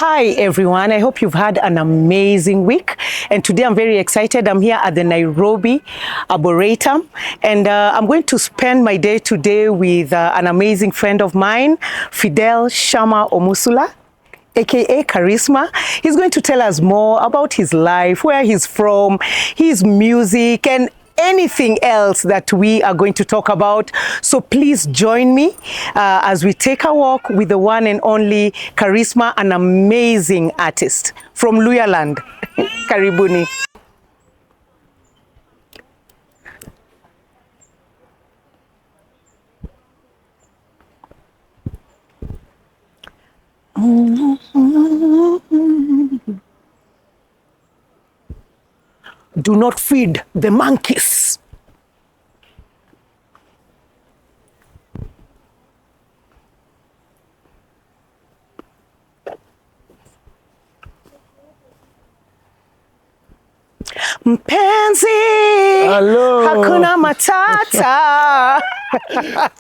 Hi everyone, I hope you've had an amazing week, and today I'm very excited. I'm here at the Nairobi Arboretum, and I'm going to spend my day today with an amazing friend of mine, Fidel Shama Omusula, aka Charisma. He's going to tell us more about his life, where he's from, his music, and anything else that we are going to talk about. So please join me as we take a walk with the one and only Charisma, an amazing artist from Luyaland. Karibuni. Do not feed the monkeys. Mpenzi, hello. Hakuna matata.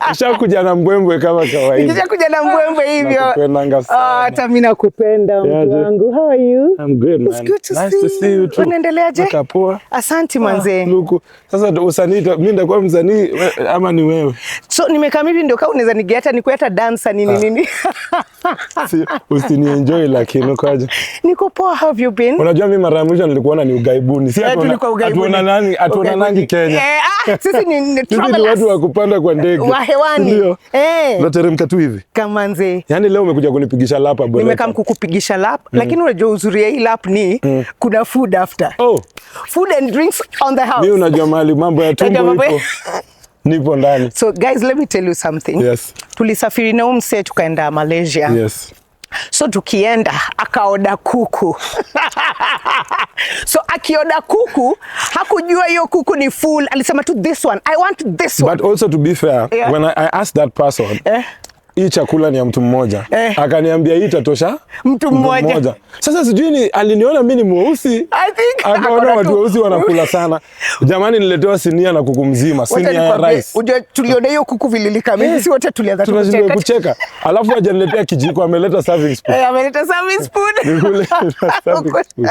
Nishakuja na mbwembwe kama kawaida. Nishakuja na mbwembwe hivyo. Nakupenda sana. Hata mimi nakupenda mtu wangu. How are you? I'm good, man. It's good to nice to see you too. Unaendeleaje? Poa. Asante manze. Luku. Sasa usanii mimi ndakuwa msanii ama ni wewe? So nimekaa hivi ndio kama unaweza nigeata nikueta dancer nini. Usini enjoy lakini ukoje? Niko poa, have you been? Unajua mimi mara ya mwisho nilikuona ni ugaibuni. Si atuona nani Kenya. Sisi ni travelers. Ni watu wa kupanda kwa ndege. Wa hewani. Unateremka tu hivi. Kamanze. Yaani leo umekuja kunipigisha lap bora. Nimekaa kukupigisha lap, lakini unajua uzuri ya hii lap ni kuna food after. Oh. Food and drinks on the house. Mimi unajua mali mambo ya tumbo ipo. Nipo ndani. So guys, let me tell you something. Yes. Tulisafiri na mse tukaenda Malaysia. Yes. So tukienda akaoda kuku. So akioda kuku, hakujua hiyo kuku ni full. Alisema to this one, I want this one. But also to be fair, when I asked that person, hii chakula ni ya mtu mmoja. Akaniambia hii itatosha mtu mmoja. Sasa sijui ni aliniona mimi ni mweusi. I think akaona watu weusi wanakula sana. Jamani, niletewa sinia na kuku mzima, sinia ya rice. Unajua tuliona hiyo kuku vililika mingi, si wote tulianza kucheka. Alafu hajaniletea kijiko, ameleta serving spoon. Ameleta serving spoon. Nikule serving spoon.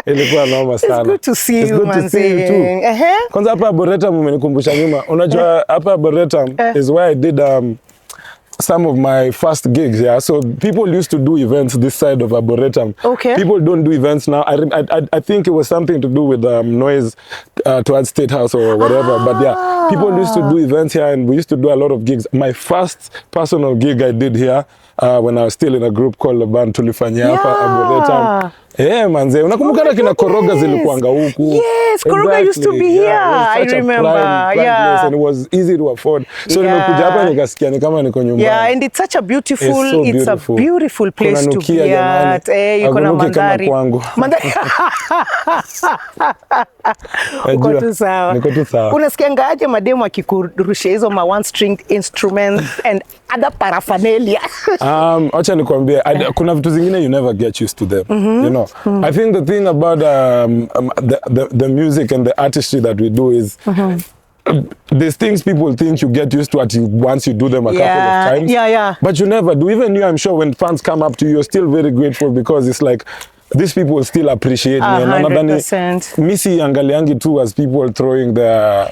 Ilikuwa noma sana. It's good to see you, manze. Kwanza hapa Arboretum umenikumbusha nyuma. Unajua hapa Arboretum is where I did some of my first gigs, so people used to do events this side of Arboretum. Okay. People don't do events now. I think it was something to do with noise towards State House or whatever. But yeah, people used to do events here, and we used to do a lot of gigs. My first personal gig I did here when I was still in a group called The Band tulifanyia hapa Arboretum. Manze, unakumbuka kina Koroga zilikuanga huku. Yes, Koroga used to be here. I remember. Place, and it was easy to afford. So nimekuja hapa nikasikia ni kama niko nyumbani. Yeah, and it's such a beautiful, it's a beautiful place to be at. Yuko na mandhari. Mandhari. Uko tu sawa. Niko tu sawa. Unasikianga aje mademo akikurusha hizo ma one stringed instruments and other paraphernalia? Acha nikwambie, kuna vitu zingine you never get used to them. You know, I think the thing about the music and the artistry that we do is there's things people think you get used to once you do them a couple of times. Yeah. But you never do. Even you, I'm sure when fans come up to you, you're still very grateful because it's like these people still appreciate me. 100%. Missy angaliangi too as people throwing their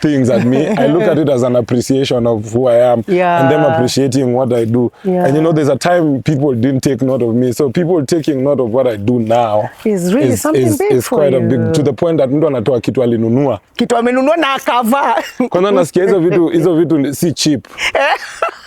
things at me. I look at it as an appreciation of who I am and them appreciating what I do. And you know, there's a time people didn't take note of me. So people taking note of what I do now is really something big is quite a big, to the point that mtu anatoa kitu alinunua. Kitu amenunua na akavaa. Kwanza nasikia hizo vitu si cheap.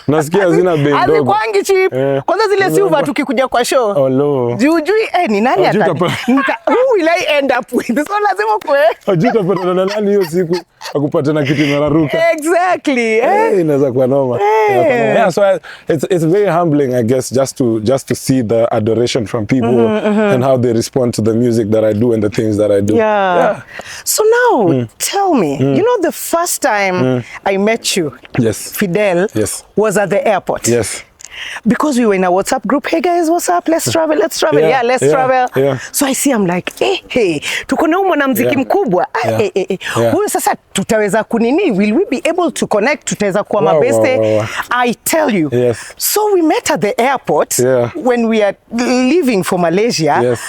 Nasikia zina bei ndogo. Hazikwangi cheap. Kwanza zile silver tukikuja kwa show. Jujui ni nani who will I end up with? So lazima kwe. Hajutapata na nani hiyo siku akupata na kitu mararuka. Exactly. Inaweza kuwa noma. So it's very humbling, I guess, just to see the adoration from people and how they respond to the music that I do and the things that I do. Yeah. So now tell me, you know the first time I met you, yes, Fidel, yes, was at the airport. Yes. because we were in a WhatsApp group, hey guys, what's up? Let's travel, let's travel. Yeah, let's travel. Yeah. So I see, I'm like, hey, tuko na mwanamuziki mkubwa. Huyu sasa tutaweza kunini? Will we be able to connect? Tutaweza kuwa mabeste? I tell you. Yes. So we met at the airport when we are leaving for Malaysia. Yes.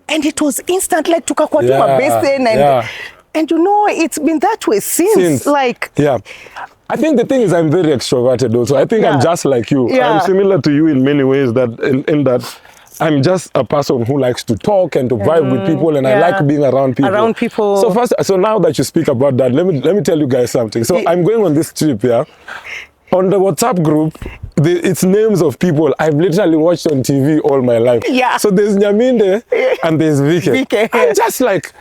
And it was instant, like tukakuwa tu mabeste and you know, it's been that way since. Like, I think the thing is I'm very extroverted also. I think I'm just like you. I'm similar to you in many ways, that in that I'm just a person who likes to talk and to vibe with people, and I like being around people. So now that you speak about that, let me tell you guys something. So I'm going on this trip, on the WhatsApp group, it's names of people I've literally watched on TV all my life. So there's Nyaminde and there's Vike. I'm just like,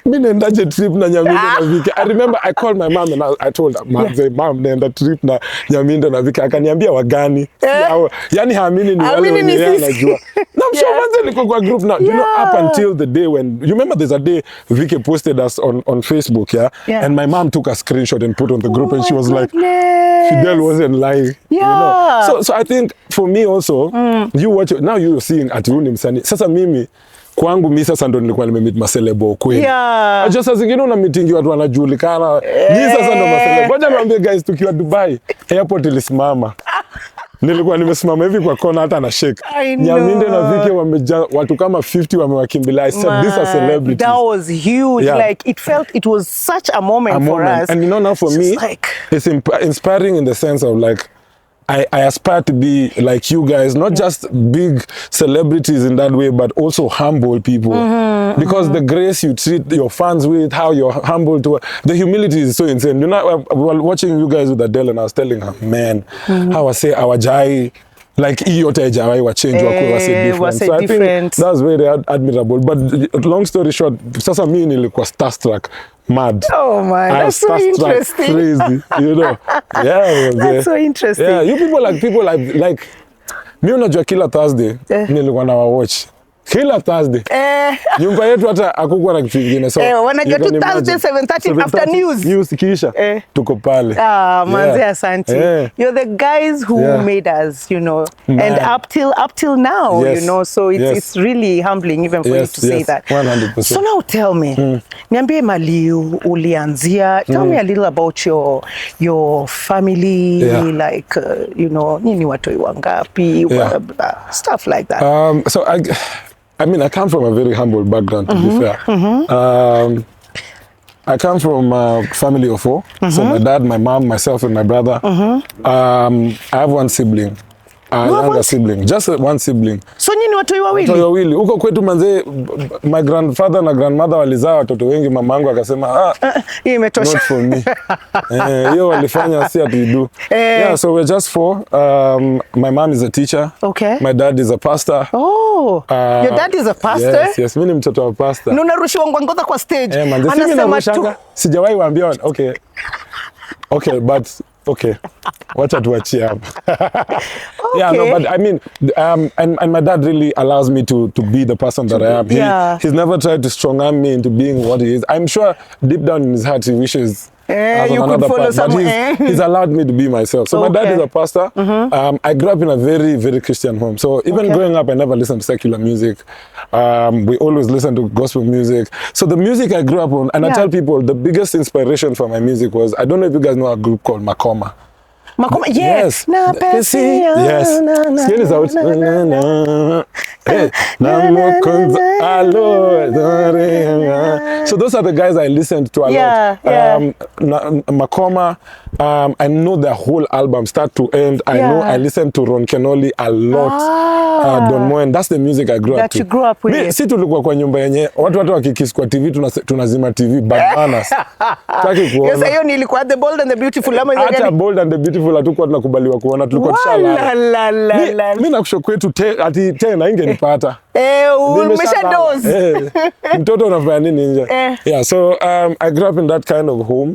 trip na Nyaminde na Vike. I remember I called my mom and I told her, mom, nenda trip na Nyaminde na Vike. Akaniambia wagani. Yani haamini ni wale wenye anajua. Na mshomanze niko kwa group now. You know, up until the day when, you remember there's a day Vike posted us on Facebook, and my mom took a screenshot and put on the group, and she was like, Fidel wasn't lying. You know? So I think for me also, you watch it, now you're seeing at Uni Msani. Sasa mimi, kwangu mimi sasa ndo nilikuwa nimemeet maselebo kweli. Acha sasa zingine una meeting watu wanajulikana. Mimi sasa ndo maselebo. Ngoja niambie guys, tukiwa Dubai, airport ilisimama. Nilikuwa nimesimama hivi kwa kona hata na shake. Nyaminde na Vike wamejaa watu kama 50 wamewakimbilia. I said these are celebrities. That was huge. Like it was such a moment for us. And you know, now for me, it's inspiring in the sense of like, I aspire to be like you guys, not just big celebrities in that way, but also humble people. Because the grace you treat your fans with, how you're humble to, the humility is so insane. You know, while watching you guys with Adele, and I was telling her, man, how I say our jai, like yote wa change different. So I think that's very admirable. But long story short, sasa mimi nilikuwa starstruck. Mad. Oh my, that's so interesting. Crazy, you know. That's so interesting. Yeah, you people like mimi unajua kila Thursday nilikuwa na watch. Kila Thursday. Nyumba yetu hata hakukuwa na kitu kingine. So wanajua tu Thursday 7:30 after news. News kisha tuko pale. Manze asante. You're the guys who made us, you know. And up till now, you know, so it's really humbling even for you to say that. 100%. So now tell me, niambie mali ulianzia. Tell me a little about your family, like you know, nini watoi wangapi, stuff like that. So I mean, I come from a very humble background, to be fair. I come from a family of 4. So my dad, my mom, myself, and my brother. I have one sibling. Younger sibling, just one sibling. So nyinyi watoi wawili? Watoi wawili. Huko kwetu manze, my grandfather na grandmother walizaa watoto wengi, mamangu akasema, hii imetosha. Not for me. Hiyo walifanya si ati do. Yeah, so we're just 4. My mom is a teacher. Okay. My dad is a pastor. Oh, your dad is a pastor? Yes, mimi ni mtoto wa pastor. Na unarushiwa ngwangodha kwa stage. Anasema tu. Sijawahi waambia, okay, but wacha tuachie hapa. Yeah, no, but I mean, and my dad really allows me to be the person that I am. He's never tried to strong arm me into being what he is. I'm sure deep down in his heart he wishes you could follow someone. He's allowed me to be myself. So my dad is a pastor. I grew up in a very, very Christian home. So even growing up, I never listened to secular music. We always listened to gospel music. So the music I grew up on, and I tell people the biggest inspiration for my music was, I don't know if you guys know a group called Makoma. Makoma, yes. Yes. Skin is out. So those are the guys I listened to a lot. Makoma, I know their whole album start to end. I know I listened to Ron Kenoli a lot. Don Moen, that's the music I grew up to. That you grew up with. Si tulikuwa kwa nyumba yenye watu wakikisi kwa TV tunazima TV bananas. Taki kuona. Yes, hiyo nilikuwa The Bold and the Beautiful. Hata Bold and the Beautiful hatukuwa tunakubaliwa kuona, tulikuwa tushalala. Mimi nakusho kwetu ati tena ingenipata. Umesha dose. Mtoto unafanya nini nje? Yeah, so I grew up in that kind of home.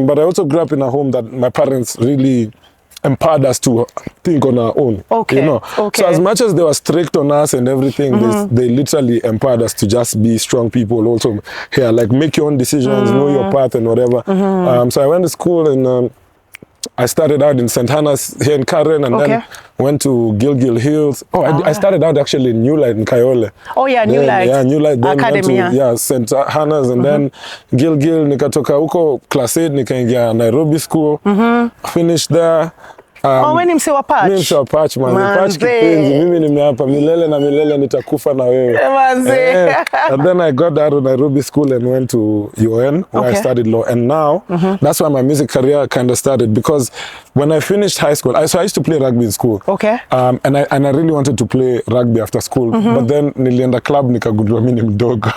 But I also grew up in a home that my parents really empowered us to think on our own. You know? So as much as they were strict on us and everything, they literally empowered us to just be strong people also here, like make your own decisions, know your path and whatever. So I went to school and I started out in St. Hannah's here in Karen, and then went to Gilgil Hills. Oh, I started out actually in New Light in Kayole. Oh yeah, New Light. Yeah, New Light. Then Academy. Went to, St. Hannah's, and then Gilgil. Nikatoka huko class 8 nikaingia Nairobi school. Finished there. Wewe ni mse wa Patch? Mimi mse wa Patch, man. Patch kipenzi. Mimi nimeapa milele na milele nitakufa na wewe. And then I got out of Nairobi school and went to UN where I studied law. And now, that's why my music career kind of started, because when I finished high school, I used to play rugby in school. And I really wanted to play rugby after school. But then nilienda club nikagundua mimi ni mdogo.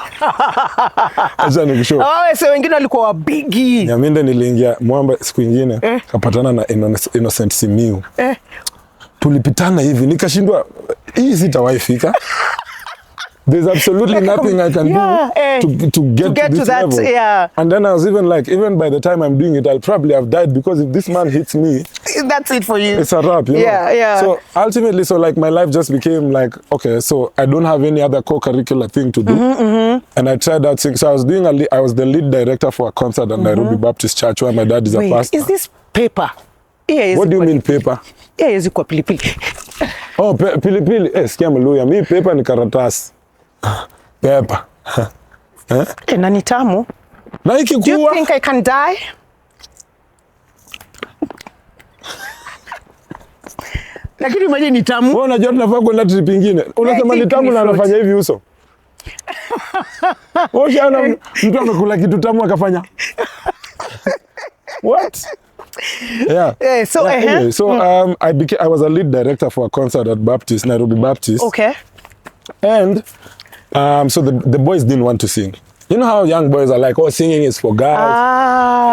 Acha nikushow. So wengine walikuwa wabigi. Ya mimi niliingia Mwamba siku nyingine kapatana na Innocent Simiu. Tulipitana hivi nikashindwa hii sitawahi fika. There's absolutely nothing I can do to get to this that level. And then I was even by the time I'm doing it, I'll probably have died, because if this man hits me, that's it for you. It's a wrap, you know? So ultimately, like my life just became like, okay, so I don't have any other co-curricular thing to do. And I tried out things. So I was the lead director for a concert at Nairobi Baptist Church, where my dad is a pastor. Is this paper? What do you mean paper? Is it pilipili? Oh, pilipili. Sikia mluya. Mi paper ni karatasi. Paper. Na ni tamu. Na ikikuwa. Do you think I can die? Lakini maji ni tamu. Wewe unajua tunafaa kwenda trip nyingine. Unasema ni tamu na anafanya hivi uso. Wewe ana mtu amekula kitu tamu akafanya. What? Anyway, I was a lead director for a concert at Nairobi Baptist. And so the boys didn't want to sing. You know how young boys are like, oh, singing is for girls.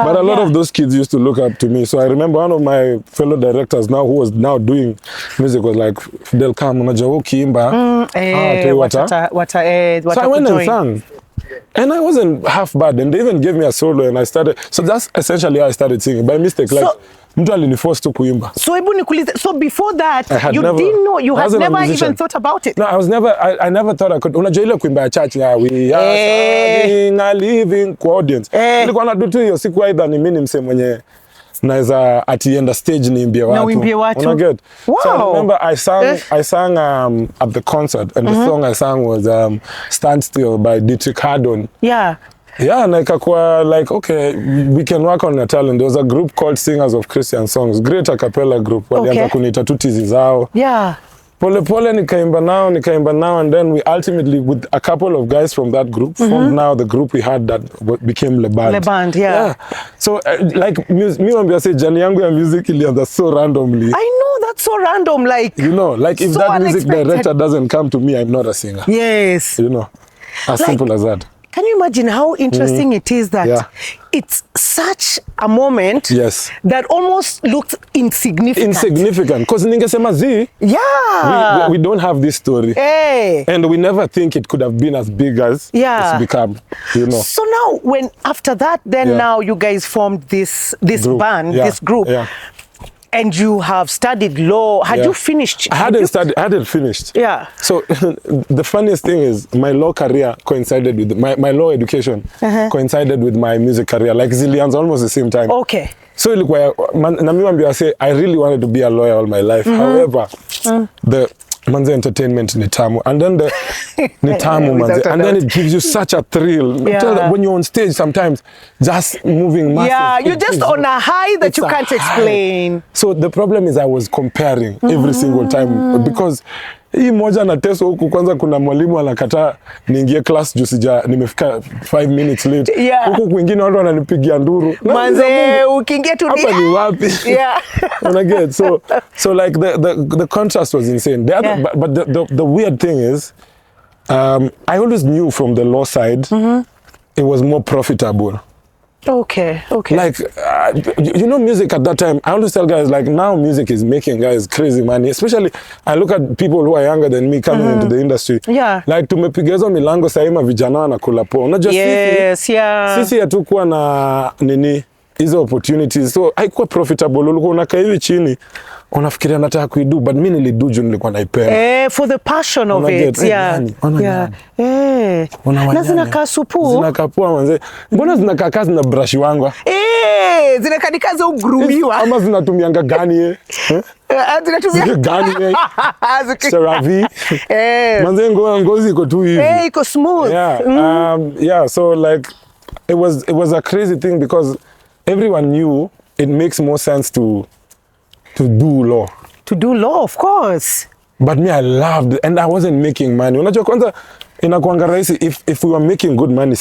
But a lot of those kids used to look up to me. So I remember one of my fellow directors now, who was now doing music, was like, Fidel, come, unajua ukiimba. So I went and sang. And I wasn't half bad. And they even gave me a solo, and I started. So that's essentially how I started singing. By mistake, like, mtu aliniforce to kuimba. So before that, didn't know, you had never even thought about it? No, I never thought I could. Unajua ile kuimba ya church, we are serving a living audience. Nilikuwa na dutu hiyo, siku aidha ni mimi mse mwenye naweza atienda stage niimbie watu. Unaget? Wow. So I remember I sang at the concert, and the song I sang was Stand Still by Dietrich Haddon. And ikakuwa like, okay, we can work on your talent. There was a group called Singers of Christian Songs, great a cappella group. Walianza kuniita tu tizi zao. Pole pole nikaimba now, and then we ultimately, with a couple of guys from that group, formed now the group we had that became Le Band. So like me when we say jani yangu ya music ilianza so randomly. I know, that's so random, like, you know, like if that music director doesn't come to me, I'm not a singer. You know, as simple as that. Can you imagine how interesting it is that it's such a moment that almost looked insignificant? Because ningesema zi, we don't have this story. And we never think it could have been as big as it's become, you know. So now, after that, then now you guys formed this band, this group. And you have studied law. Had you finished? I hadn't finished. So the funniest thing is my law career coincided with my law education coincided with my music career. Like zilianza almost the same time. So ilikuwa na mimi ambia say I really wanted to be a lawyer all my life. However, the manze entertainment ni tamu, and then ni tamu manze, and then it gives you such a thrill. When you're on stage, sometimes just moving massive. You're just on a high that you can't explain. So the problem is I was comparing every single time, because hii moja na teso huku kwanza kuna mwalimu anakataa niingie class juu nimefika 5 minutes late. Huku kwingine watu wananipigia nduru. Manze ukiingia tu hapa ni wapi? Unaget? So like the contrast was insane. But the weird thing is I always knew from the law side it was more profitable. Like, you know, music at that time, I always tell guys, like, now music is making guys crazy money. Especially, I look at people who are younger than me coming into the industry. Like, tumepigezo milango saima vijana na kula po. Unajua sisi hatukuwa na nini hizo opportunities. So haikuwa profitable. Ulikuwa unakaa hivi chini unafikiria nataka kuidu, but mimi nilidu juu nilikuwa naipenda. For the passion of it. Na zinakaa supu. Zinakaa poa manze. Mbona zinakaa kazi na brush wangu? Zinakaa ni kazi ugrumiwa. Ama zinatumianga gani Zinatumia gani Seravi. Manze ngozi iko tu hivi. Iko smooth. So like it was a crazy thing because everyone knew it makes more sense to do law. To do law, of course. But me, I loved it, and I wasn't making money. Unajua kwanza inakuanga rahisi if we were making good money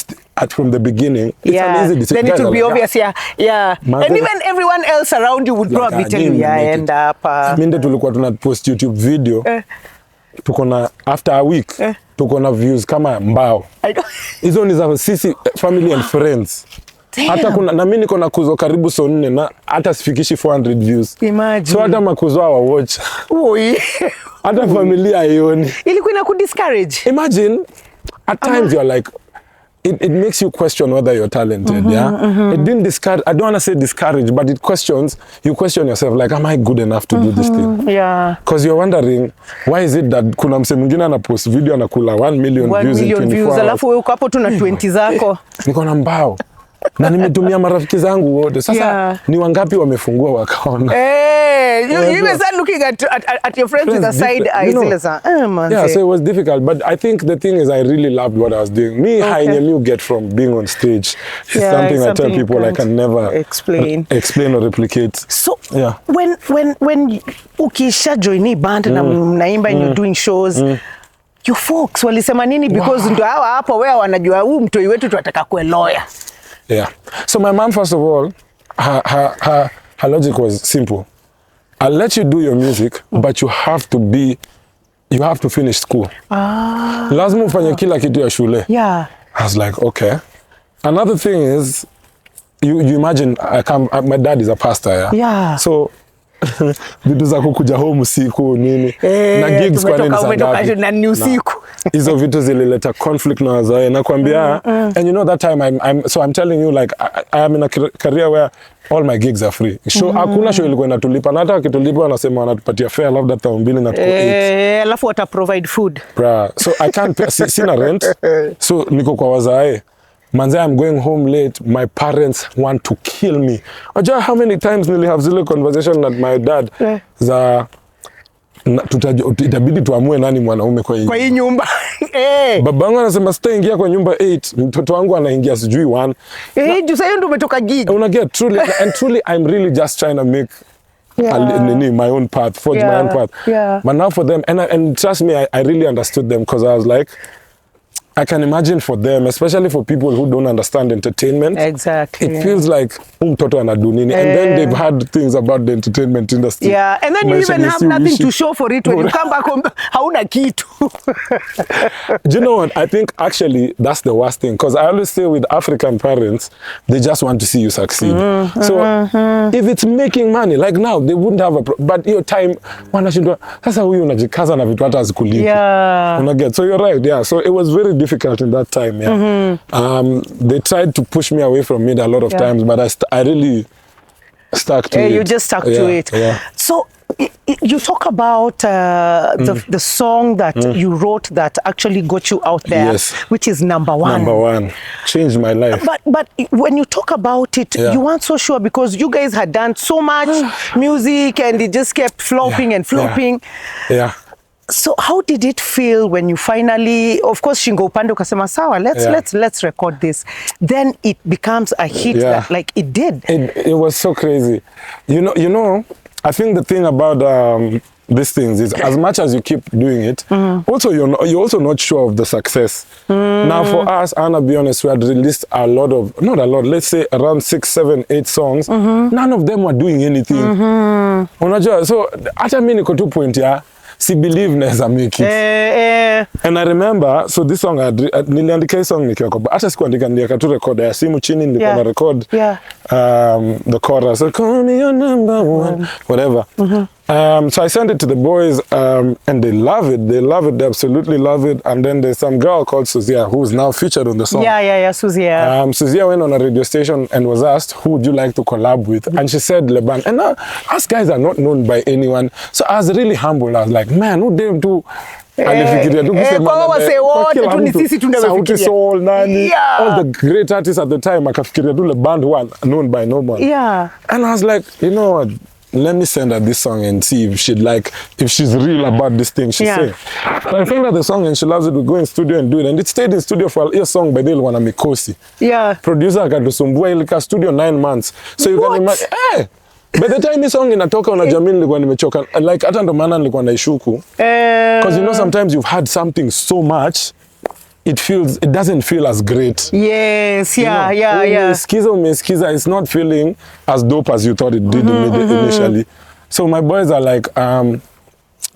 from the beginning, it's an easy decision. Then it would be obvious, and even everyone else around you would probably tell you, end up. Minde tulikuwa tunapost YouTube video, tuko na after a week, tuko na views kama mbao. Hizo ni za sisi family and friends. Hata kuna na mimi niko na kuzo karibu 4 na hata sifikishi 400 views. Imagine. So hata makuzo wa watch. Hata familia haioni. Ilikuwa ina ku-discourage. Imagine at times you're like it makes you question whether you're talented. It didn't discourage, I don't want to say discourage, but you question yourself like, am I good enough to do this thing? Because you're wondering why is it that kuna mse mwingine ana post video anakula 1 million views in 24 hours. Alafu wewe uko hapo tu na 20 zako. Niko na mbao. Na nimetumia marafiki zangu wote. Sasa ni wangapi wamefungua wakaona? You were looking at your friends with a side eye. So it was difficult, but I think the thing is I really loved what I was doing. Me, I get from being on stage. It's something I tell people I can never explain or replicate. So when ukisha join band na mnaimba and you're doing shows, your folks walisema nini? Because ndio hapo wewe wanajua huu mtoi wetu tunataka kuwe lawyer. So my mom, first of all, her logic was simple. I'll let you do your music, but you have to finish school. Lazima ufanye kila kitu ya shule. I was like, okay. Another thing is, you imagine, my dad is a pastor. So vitu za kukuja home usiku nini na gigs kwa nini sana na usiku hizo vitu zilileta conflict na wazae na kuambia and you know that time I'm telling you like I am in a career where all my gigs are free. Hakuna show ilikuwa inatulipa na hata wakitulipa wanasema wanatupatia fare labda 2,000 na tuko 8 alafu wata provide food so I can't pay, sina rent so niko kwa wazae. Manze, I'm going home late. My parents want to kill me. Ajua how many times nili have zile conversation with my dad za itabidi tuamue nani mwanaume kwa hii nyumba. Babangu anasema sitaingia kwa nyumba 8, mtoto wangu anaingia sijui 1. Juu sasa ndio umetoka gig. Una get truly I'm really just trying to make my own path, forge my own path. But now for them and trust me, I really understood them because I was like, I can imagine for them, especially for people who don't understand entertainment. Exactly. It feels like mtoto anadu nini, and then they've heard things about the entertainment industry. And then you even have nothing to show for it when you come back home. Hauna kitu. Do you know what? I think actually that's the worst thing because I always say with African parents, they just want to see you succeed. So if it's making money, like now, they wouldn't have but your time, wanashindwa sasa huyu unajikaza na vitu hata hazikulipi. Unaget. So you're right. So it was very difficult in that time. They tried to push me away from it a lot of times, but I really stuck to it. You just stuck to it. So you talk about the song that you wrote that actually got you out there, which is number one. Number one. Changed my life. But when you talk about it, you weren't so sure because you guys had done so much music and it just kept flopping and flopping. So how did it feel when you finally, of course, Shingo Upande ukasema sawa, let's record this. Then it becomes a hit that like it did. It was so crazy. You know, I think the thing about these things is as much as you keep doing it, also you're also not sure of the success. Now for us, I'll be honest, we had released not a lot, let's say around 6, 7, 8 songs. None of them were doing anything. Unajua, so hata mimi niko tu point si believe naweza make it. And I remember, so this song niliandika hii song nikiwa kwa hata sikuandika, niliandika tu record ya simu chini, nilikuwa na record the chorus, so call me your number one, whatever. So I sent it to the boys, and they love it. They love it. They absolutely love it. And then there's some girl called Suzia who's now featured on the song. Yeah, Suzia. Suzia went on a radio station and was asked, who would you like to collab with? And she said, Leban. And now, us guys are not known by anyone. So I was really humble. I was like, man, who them to... Alifikiria tu kusema Sauti Sol, nani, all the great artists at the time, akafikiria tu Leban who are known by no one. Yeah. And I was like, you know what? Let me send her this song and see if if she's real about this thing she's saying. So I sent her the song and she loves it. We go in studio and do it. And it stayed in studio for a song by the one Mikosi. Yeah. Producer akatusumbua ilika studio 9 months. So you can imagine, by the time this song inatoka unajamii nilikuwa nimechoka. Like hata ndo maana nilikuwa naishuku. Because you know sometimes you've had something so much, it doesn't feel as great. Yes, yeah. Umesikiza, it's not feeling as dope as you thought it did initially. So my boys are like,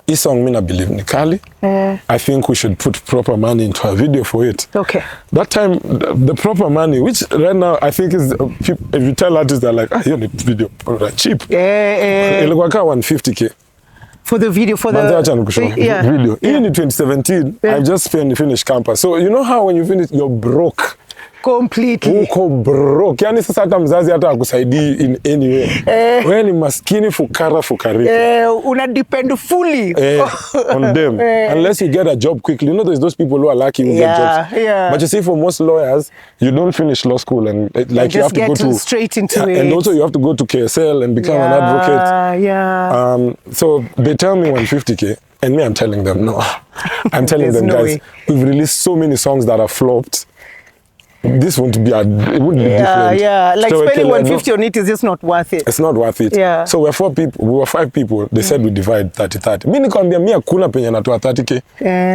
this song mina believe ni kali. I think we should put proper money into a video for it. Okay. That time, the proper money, which right now I think is, if you tell artists, they're like, you need video, cheap. Ilikuwa ka 150K. For the video, video. Even in 2017, I just finished campus. So you know how when you finish, you're broke. Completely. Uko broke. Yani sasa hata mzazi hata akusaidii in any way. Wewe ni maskini fukarika. Una depend fully on them. Unless you get a job quickly. You know there's those people who are lucky who get jobs. But you see for most lawyers, you don't finish law school and like you have to go to straight into it. And also you have to go to KSL and become an advocate. So they tell me 150K and me I'm telling them no. I'm telling them guys, we've released so many songs that are flopped. This wouldn't be different. Like so spending 150 on it is just not worth it. It's not worth it. So we're 4 people, we were 5 people. They said we divide 30-30. Mimi nikamwambia mimi hakuna penye natoa 30K.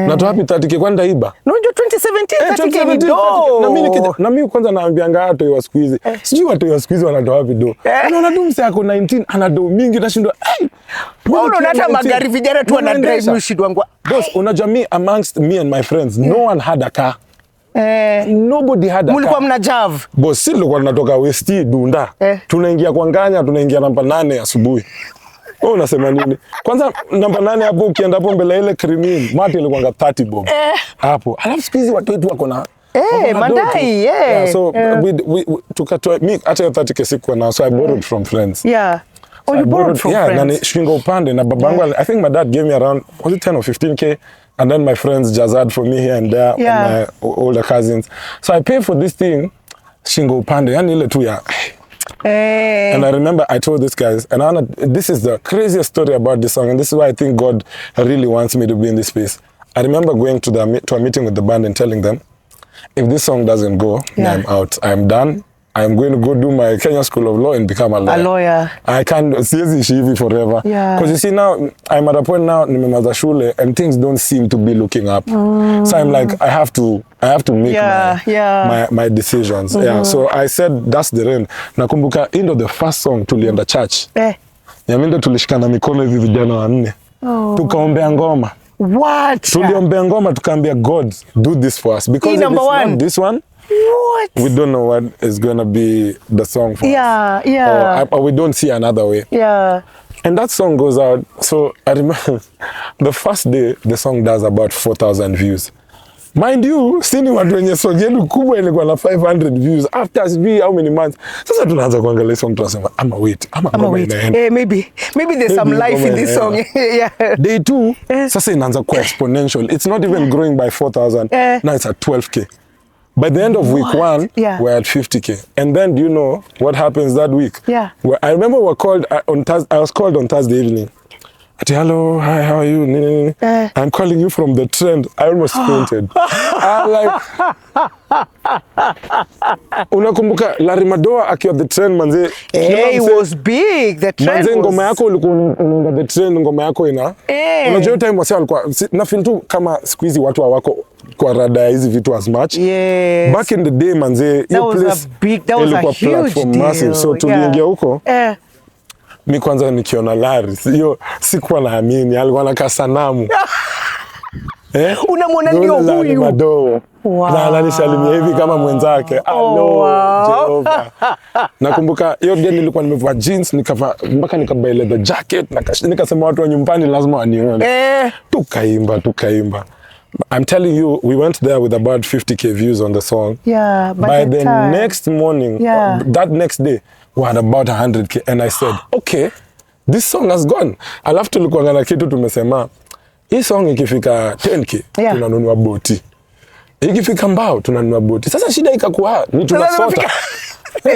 Natoa wapi 30K kwenda iba? No, 2017 30K ni do. Na mimi kwanza naambianga watu wa siku hizi. Sijui watu wa siku hizi wanatoa wapi do. Unaona tu msee ako 19 ana do mingi nashindwa. Unaona hata magari vijana tu wana drive mshidwangu. Boss, unajua me amongst me and my friends, no one had a car. Nobody had a car. Mulikuwa mna jav. Boss, sisi tulikuwa tunatoka West Dunda. Tunaingia kwa Nganya, tunaingia namba 8 asubuhi. Wewe unasema nini? Kwanza namba 8 hapo ukienda hapo mbele ile cream, mati ilikuwa 30 bob. Hapo. Alafu siku hizi watu wetu wako na madai, so we tukatoa me hata 30K siku na so I borrowed from friends. Oh, you borrowed from friends? Na shingo upande na babangu, I think my dad gave me around, was it 10 or 15K? And then my friends jazzed for me here and there, my older cousins. So I paid for this thing, shingo upande, yani ile tu ya. And I remember I told these guys, and this is the craziest story about this song, and this is why I think God really wants me to be in this space. I remember going to a meeting with the band and telling them, if this song doesn't go, I'm out. I'm done. I'm going to go do my Kenya School of Law and become a lawyer. I can't see hivi forever. Because you see now, I'm at a point now, nimemaliza shule, and things don't seem to be looking up. So I'm like, I have to make my decisions. So I said, that's the end. Nakumbuka, into the first song, tulienda church. Yamindo tulishikana mikono hivi vijana wanne. Tukaombea ngoma. What? Tuliombea ngoma, tukaambia God, do this for us. Because if it's not this one, what? We don't know what is going to be the song for us. Or we don't see another way. And that song goes out. So I remember the first day, the song does about 4,000 views. Mind you, sini watu wenye song yenu kubwa ilikuwa na 500 views. After how many months? Sasa tunaanza kuangalia song tunasema, ama wait. Maybe there's some life in this song. Day 2, sasa inaanza kuwa exponential. It's not even growing by 4,000. Now it's at 12K. By the end of week 1, we're at 50K. And then do you know what happens that week? I remember we're called I was called on Thursday evening. Hello, hi, how are you? I'm calling you from the trend. I almost fainted. I'm like, unakumbuka Larry Madoa akiwa the trend manze. It was big. The trend manze, ngoma yako ulikuwa the trend, ngoma yako ina. Unajua time wase walikuwa na feel tu kama siku hizi watu hawako kwa rada hizi vitu as much. Back in the day manze, that was a huge deal. Massive. So tuliingia huko. Mi kwanza nikiona Larry, hiyo sikuwa naamini, alikuwa anakaa sanamu. Unamwona ndio huyu. Wow. Na ananisalimia hivi kama mwenzake. Hello, Jehova. Nakumbuka hiyo day nilikuwa nimevaa jeans, mpaka nikavaa leather jacket, nikasema watu wa nyumbani lazima wanione. Tukaimba. I'm telling you, we went there with about 50k views on the song. Yeah, by the next morning, that next day, we had about 100k, and I said, okay, this song has gone. Alafu tulikuwa na kitu tumesema, hii song ikifika 10k, tunanunua boti. Ikifika mbao, tunanunua boti. Sasa shida ikakuwa, ni tunasota.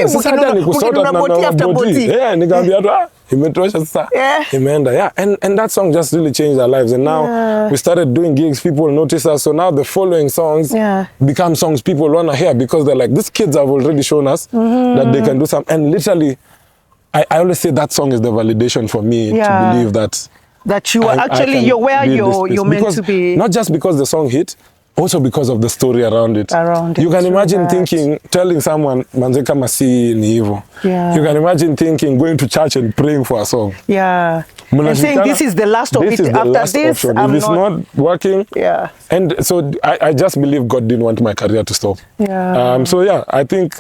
Sasa hata ni kusota tunanunua boti. Nikamwambia tu, imetosha sasa. Imeenda. And that song just really changed our lives. And now we started doing gigs, people notice us. So now the following songs become songs people want to hear, because they're like, these kids have already shown us that they can do something. And literally, I always say that song is the validation for me to believe that you are actually, you're where you're meant to be. Not just because the song hit, also because of the story around it. You can imagine telling someone, manze kama si ni hivyo. You can imagine thinking, going to church and praying for a song. And saying this is the last of it. After this, if it's not working. And so I just believe God didn't want my career to stop. So I think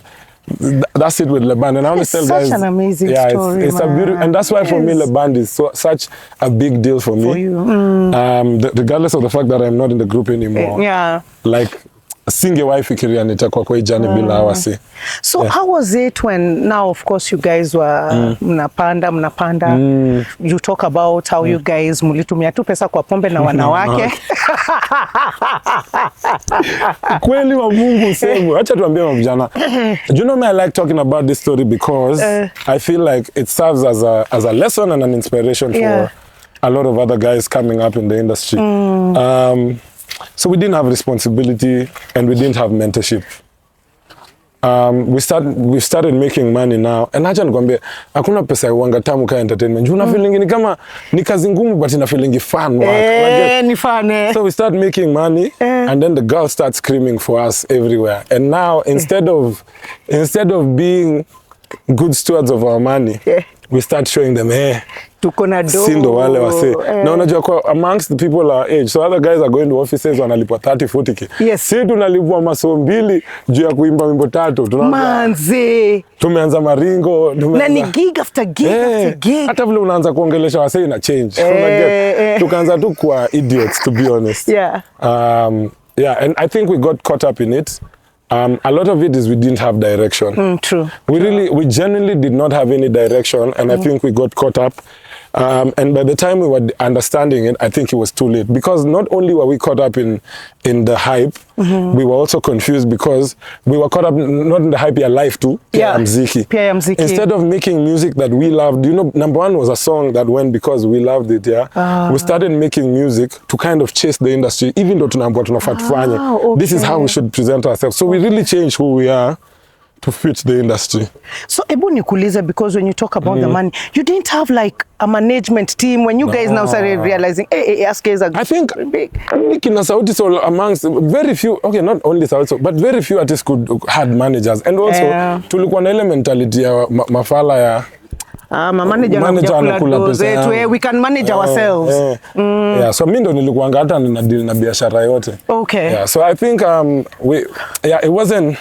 that's it with Le Band. And I always tell guys, such an amazing story, it's a beautiful, and that's why for me Le Band is such a big deal for me. For you. Regardless of the fact that I'm not in the group anymore. Like, singewahi fikiria nitakuwa kwa hii jani bila hawasi. So how was it when, now of course you guys were mnapanda. You talk about how you guys mulitumia tu pesa kwa pombe na wanawake. Kweli wa Mungu sema. Acha tuambie mavijana. Do you know me, I like talking about this story because I feel like it serves as a lesson and an inspiration for a lot of other guys coming up in the industry. So we didn't have responsibility and we didn't have mentorship. We started making money now. And acha nikwambie, hakuna pesa ya uanga tamu ka entertainment. Una feeling ni kama ni kazi ngumu but ina feeling fun work. Ni fun. So we start making money and then the girls start screaming for us everywhere. And now instead of being good stewards of our money, we start showing them, tuko na do. Sindo wale wase. Na unajua kwa amongst the people our age, so other guys are going to offices wanalipwa 30-40k. Si tunalipwa maso 2 juu ya kuimba wimbo 3. Manze. Tumeanza maringo. Na ni gig after gig after gig. Hata vile unaanza kuongelesha wase ina change. Tukaanza tu kwa idiots, to be honest. And I think we got caught up in it. A lot of it is we didn't have direction. True. We genuinely did not have any direction, and I think we got caught up. And by the time we were understanding it, I think it was too late, because not only were we caught up in the hype, we were also confused because we were caught up not in the hype ya life too. Mziki. Instead of making music that we loved, you know, number one was a song that went because we loved it. We started making music to kind of chase the industry, even though tunaambiwa tunafaa tufanye. This is how we should present ourselves. So we really changed who we are to fit the industry. So ebu nikuulize, because when you talk about the money, you didn't have like a management team when you guys now started realizing, ASK is a I think big. Kina Sauti Sol amongst very few, okay, not only Sauti Sol, but very few artists had managers. And also, tulikuwa na ile mentality ya mafala ya manager anakula pesa yetu, we can manage ourselves. So mimi ndo nilikuanga hata nina deal na biashara yote. So I think it wasn't,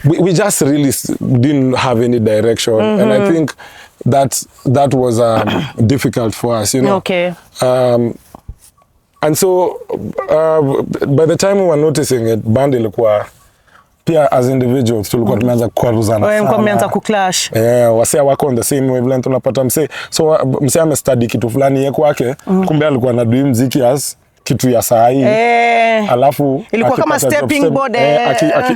we just really didn't have any direction, and I think that was difficult for us, you know. And so by the time we were noticing it, band ilikuwa pia as individuals tulikuwa tumeanza kukwaruzana sana. Mmeanza kuclash. Wase wako on the same wavelength, unapata mse. So mse amestudy kitu fulani yeye kwake, kumbe alikuwa na dream muziki as kitu ya saa hii. Alafu ilikuwa kama stepping board.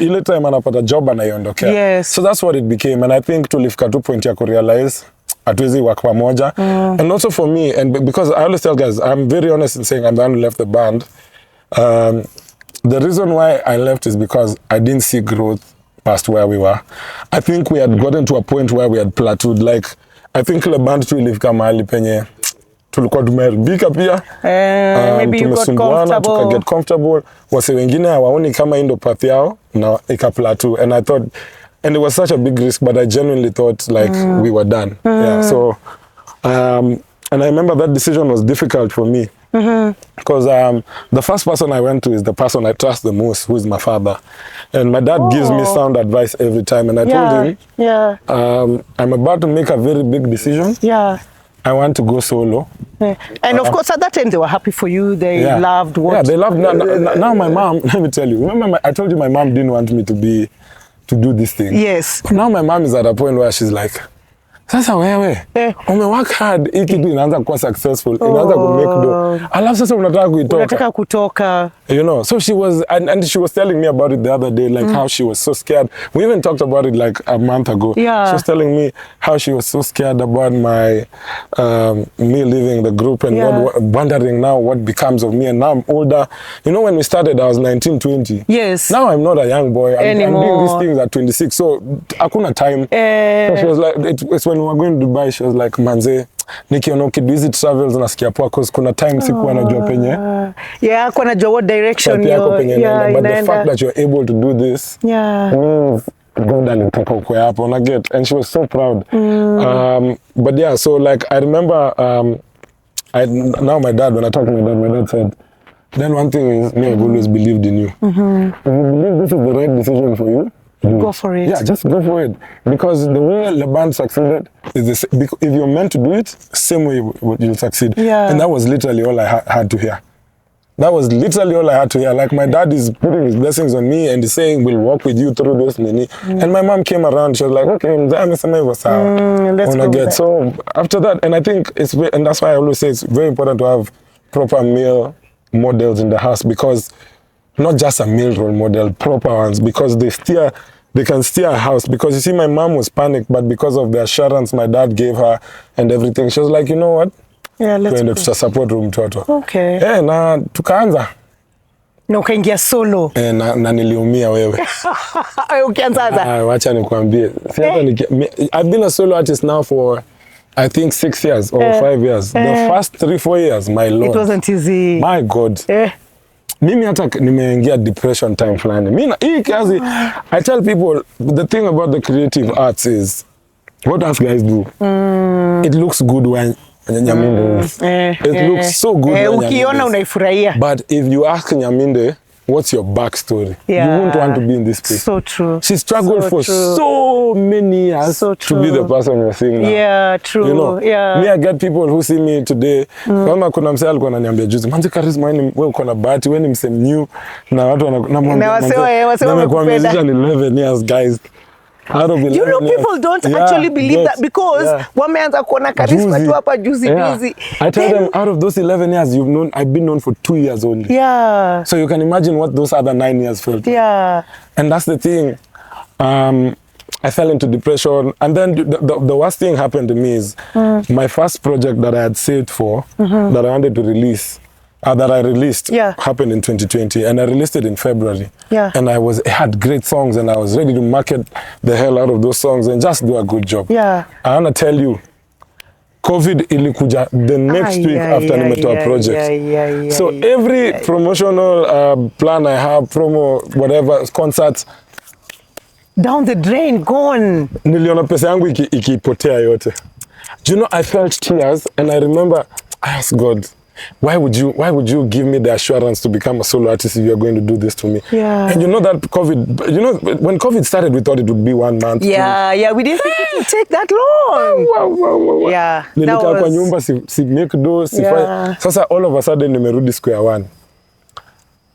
Ile time anapata job anaondokea. So that's what it became, and I think tulifika tu point ya kurealize hatuwezi work pamoja. And also for me, and because I always tell guys, I'm very honest in saying I'm the one who left the band. The reason why I left is because I didn't see growth past where we were. I think we had gotten to a point where we had plateaued. Like, I think the band tu ilifika mahali penye tulikuwa tumeharibika pia. Maybe you got comfortable. Tuka get comfortable. Wase wengine hawaoni kama hii ndo path yao na ika plateau. And I thought, and it was such a big risk, but I genuinely thought like we were done. So, and I remember that decision was difficult for me Because the first person I went to is the person I trust the most, who is my father. And my dad gives me sound advice every time. And I told him, I'm about to make a very big decision. Yeah. I want to go solo. Yeah. And of course, at that time, they were happy for you. They loved what... Yeah, they loved... Now my mom, let me tell you, remember I told you my mom didn't want me to do this thing. Yes. Now my mom is at a point where she's like, sasa wewe, umework hard, hii kitu inaanza kuwa successful, inaanza kumake do. Alafu sasa unataka kuitoka. Unataka kutoka. You know, so she was, and she was telling me about it the other day, like how she was so scared. We even talked about it like a month ago. Yeah. She was telling me how she was so scared about my, me leaving the group and wondering now what becomes of me. And now I'm older. You know, when we started, I was 19, 20. Yes. Now I'm not a young boy. I'm doing these things at 26. So hakuna time. So she was like, it's when we were going to Dubai, she was like, manze, nikiona ukivisit travels nasikia poa cause kuna time sikuwa najua penye. Yeah, kuna najua what direction you're but the fact that you're able to do this. Yeah. God alitaka ukwe hapo, una get, and she was so proud. But yeah, so like I remember now my dad, when I talk to my dad said, then one thing is, me, I've always believed in you. If you believe this is the right decision for you, go for it. Yeah, just go for it. Because the way the band succeeded is this. If you're meant to do it, same way you'll succeed. Yeah. And that was literally all I had to hear. That was literally all I had to hear. Like my dad is putting his blessings on me and he's saying, we'll walk with you through this. And my mom came around. She was like, okay, let's go get. So after that, and I think and that's why I always say it's very important to have proper male models in the house, because not just a male role model, proper ones, because they can steer a house. Because you see, my mom was panicked, but because of the assurance my dad gave her and everything, she was like, you know what? Yeah, let's to support room toto. Okay. Na tukaanza. Na ukaingia solo. Na niliumia wewe. Ukianza. Wacha nikwambie. I've been a solo artist now for I think 6 years or 5 years. The first 3-4 years, my lord. It wasn't easy. My God. Mimi hata nimeingia depression time fulani. Mimi hii kazi, I tell people the thing about the creative arts is what us guys do. It looks good when Nyaminde. It looks so good when ukiona unaifurahia. But if you ask Nyaminde, what's your backstory? You won't want to be in this place. So true. She struggled for so many years to be the person you're seeing now. Yeah, true. You know, me, I get people who see me today. Kama kuna msee alikuwa ananiambia juzi, manzi Charisma, wewe uko na bahati, wewe ni msee new, na watu wanamwambia nimekuwa musician 11 years, guys. Out of 11 you know, people don't actually believe that because wameanza kuona Charisma tu hapa juzi. I tell them, out of those 11 years I've been known for 2 years only. Yeah. So you can imagine what those other 9 years felt. Yeah. And that's the thing. I fell into depression, and then the worst thing happened to me is my first project that I had saved for, that I wanted to release, that I released, happened in 2020, and I released it in February. Yeah. And I had great songs, and I was ready to market the hell out of those songs and just do a good job. Yeah. I want to tell you, COVID ilikuja the next week after nimetoa project. So every promotional plan I have, promo, whatever, concerts, down the drain, gone. Niliona pesa yangu ikipotea yote. Do you know, I felt tears, and I remember I asked God, why would you give me the assurance to become a solo artist if you're going to do this to me? Yeah. And you know that COVID, you know, when COVID started, we thought it would be 1 month. Yeah, we didn't think it would take that long. Wow. Yeah. Nilikaa kwa nyumba, si make do, Sasa all of a sudden nimerudi square one.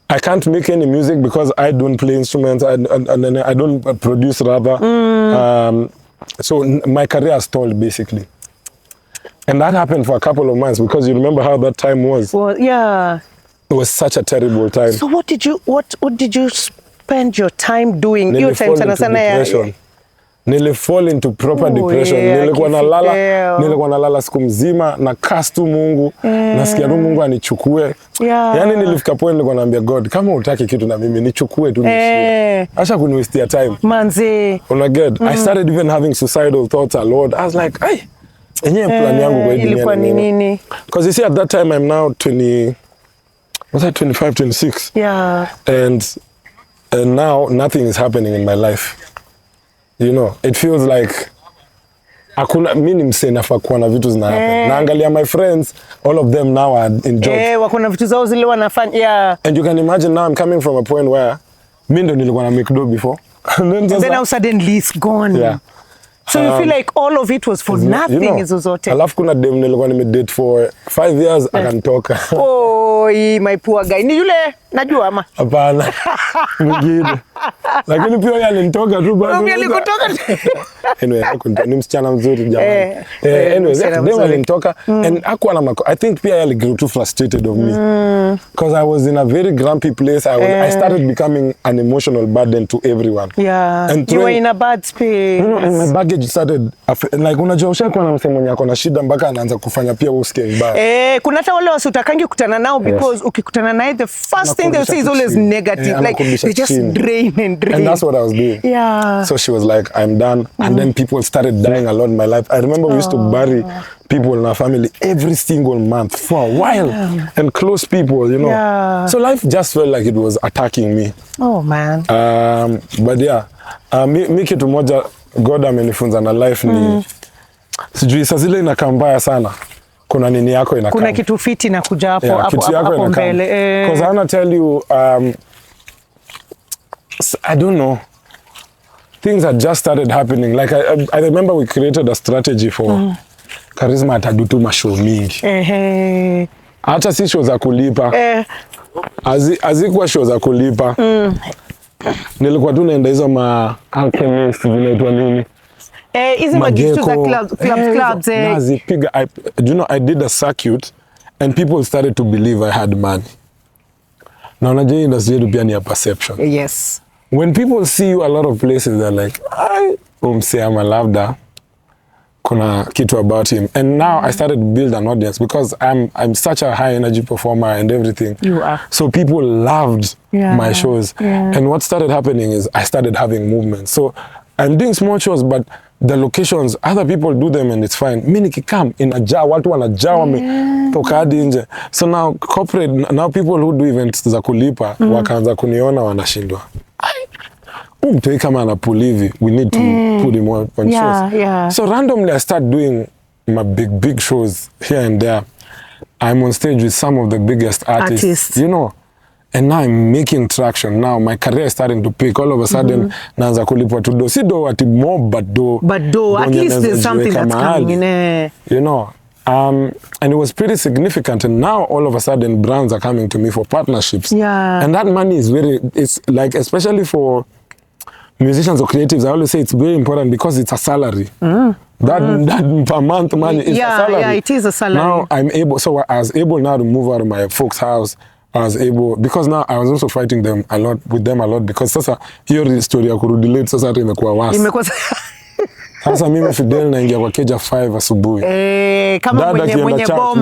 I can't make any music because I don't play instruments and I don't produce rather. So my career stalled basically. And that happened for a couple of months because you remember how that time was. Well, yeah. It was such a terrible time. So what did you spend your time doing? Your time sana Nilifall into proper depression. Nilikuwa nalala siku mzima na cast tu Mungu. Nasikia tu Mungu anichukue. Yaani nilifika point nilikuwa naambia God, kama hutaki kitu na mimi nichukue tu nishie. Acha kuniwastea time. Manze. Good. I started even having suicidal thoughts a lot. I was like, hey, enyewe plan yangu kwa hii ilikuwa ni nini? Because you see, at that time I'm now 20, was I 25, 26? Yeah. And now nothing is happening in my life. You know, it feels like hakuna mimi msee nafaa kuwa na vitu zina happen. Naangalia my friends, all of them now are in jobs. Wako na vitu zao zile wanafanya. Yeah. And you can imagine now I'm coming from a point where mimi ndo nilikuwa na make do before. And then now suddenly it's gone. Yeah. So you feel like all of it was for nothing, hizo zote. Alafu kuna dem nilikuwa nimedate for 5 years akanitoka. Oh, my poor guy. Ni yule najua ama? Hapana. Mwingine. Lakini pia yeye alinitoka tu bado. Mimi alikutoka. Anyway, ni msichana mzuri jamani. Anyway, dem alinitoka and hakuwa na I think pia yeye grew too frustrated of me. Because I was in a very grumpy place. I started becoming an emotional burden to everyone. Yeah. And you were in a bad space. And my baggage started like unajua ushakuwa na msemo mwenye ako na shida mpaka anaanza kufanya pia usikie vibaya. Kuna hata wale wasutakangi kukutana nao because ukikutana naye the first thing they say is always negative. Like they just drain and drain. And that's what I was doing. Yeah. So she was like, I'm done. And then people started dying a lot in my life. I remember we used to bury people in our family every single month for a while. And close people, you know. Yeah. So life just felt like it was attacking me. Oh man. But yeah, mi kitu moja God amenifunza na life ni sijui saa zile inakaa mbaya sana. Kuna nini yako inakaa. Kuna kitu fiti na kuja hapo hapo mbele. Because I want to tell you I don't know. Things had just started happening. Like I remember we created a strategy for Charisma atadutu mashow mingi. Hata si show za kulipa. Azikuwa show za kulipa. Nilikuwa tu naenda hizo ma alchemist zinaitwa nini? Hizo magistu za clubs. Nazipiga. You know, I did a circuit and people started to believe I had money. Na unajua industry pia ni a perception. Yes. When people see you a lot of places, they're like, Umseama labda kuna kitu about him. And now I started to build an audience because I'm such a high energy performer and everything. You are. So people loved my shows. Yeah. And what started happening is I started having movement. So I'm doing small shows, but the locations, other people do them and it's fine. Mimi nikikam inajaa, watu wanajaa wametoka hadi nje. So now corporate, now people who do events za kulipa wakaanza kuniona wanashindwa. Mtu kama anapulivi, we need to put him on shows. Yeah. So randomly I start doing my big shows here and there. I'm on stage with some of the biggest artists. You know. And now I'm making traction. Now my career is starting to pick. All of a sudden, naanza kulipwa to do. Si do ati more, but do. But do. At least there's something that's coming in. You know. And it was pretty significant. And now all of a sudden, brands are coming to me for partnerships. Yeah. And that money is it's like, especially for musicians or creatives, I always say it's very important because it's a salary. That per month money is a salary. Yeah, it is a salary. Now I'm able, so I was able now to move out of my folks' house. I was able, because now I was also fighting them a lot, with them a lot, because sasa hiyo story ya kurudi late sasa hata imekuwa worse. Sasa mimi Fidel naingia kwa keja 5 asubuhi. Kama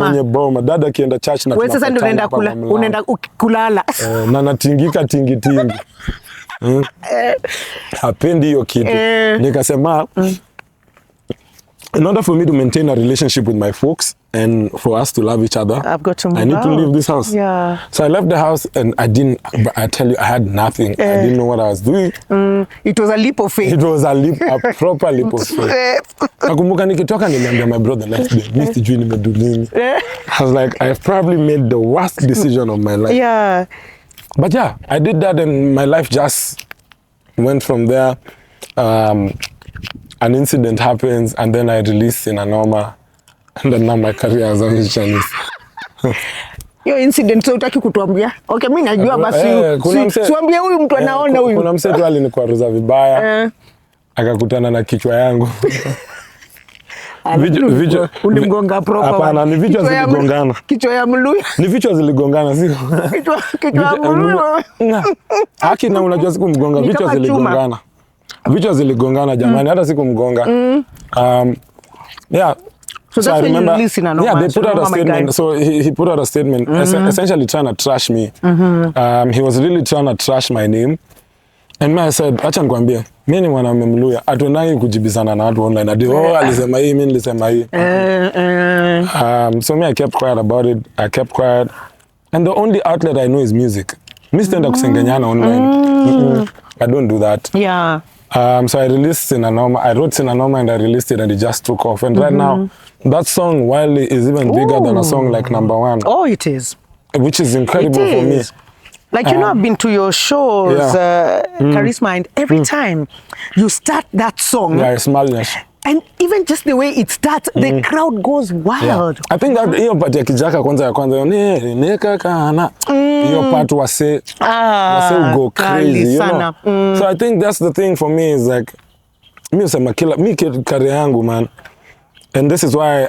mwenye boma. Dada akienda church na wewe sasa ndio unaenda kulala. Na natingika tingi. Hapendi hiyo kitu. Nikasema in order for me to maintain a relationship with my folks and for us to love each other, I've got to move I need to leave this house. Yeah. So I left the house and I tell you, I had nothing. I didn't know what I was doing. It was a leap of faith. It was a proper leap of faith. Nakumbuka nikitoka niliambia my brother next day, mimi sijui nimedu nini. I was like, I've probably made the worst decision of my life. Yeah. But yeah, I did that and my life just went from there. An incident happens and then I release in a norma and then now my career as a musician is... Yo incident so utaki kutuambia? Okay, mimi najua basi. Tuambie huyu mtu anaona huyu. Kuna mse tu alinikwaruza vibaya. Akakutana na kichwa yangu. Ulimgonga proper. Hapana, ni vichwa ziligongana. Kichwa ya Mluya. Ni vichwa ziligongana, sio? Kichwa ya Mluya. Haki na unajua siku mgonga, vichwa ziligongana. Vichwa ziligongana jamani, hata siku mgonga. Yeah. So I remember, they put out a statement. So he put out a statement, essentially trying to trash me. He was really trying to trash my name. And I said, acha nikwambie, mimi ni mwanaume Mluya, atuendangi kujibizana na watu online. Ati alisema hii, mimi nilisema hii. So I kept quiet about it. I kept quiet. And the only outlet I know is music. Mimi sitaenda kusengenyana online. I don't do that. Yeah. So I released Sinanoma. I wrote Sinanoma and I released it and it just took off. And right now, that song, Wildly, is even bigger than a song like Number One. Oh, it is. Which is incredible for me. Like, you know, I've been to your shows, Charisma, and every time you start that song. Yeah, it's madness. And even just the way it starts, the crowd goes wild. I think that hiyo part ya kijaka kwanza neka kana hiyo part wase go crazy, you know. So I think that's the thing for me is like mi usema career yangu, man. And this is why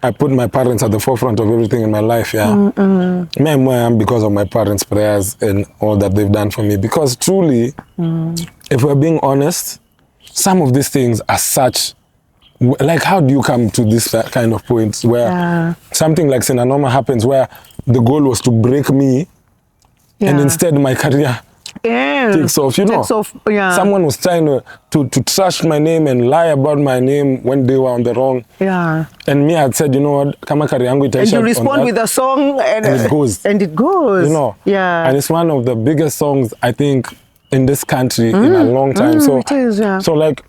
I put my parents at the forefront of everything in my life, Me and where I am because of my parents' prayers and all that they've done for me. Because truly, if we're being honest, some of these things are such, like, how do you come to this kind of points where something like Sinanoma happens where the goal was to break me and instead my career takes off, you know. Someone was trying to trash my name and lie about my name when they were on the wrong. And me, I said, you know what, kama career yangu itaisha. And you respond with a song and it goes. And it goes. You know. And it's one of the biggest songs, I think, in this country in a long time. So it is, so like,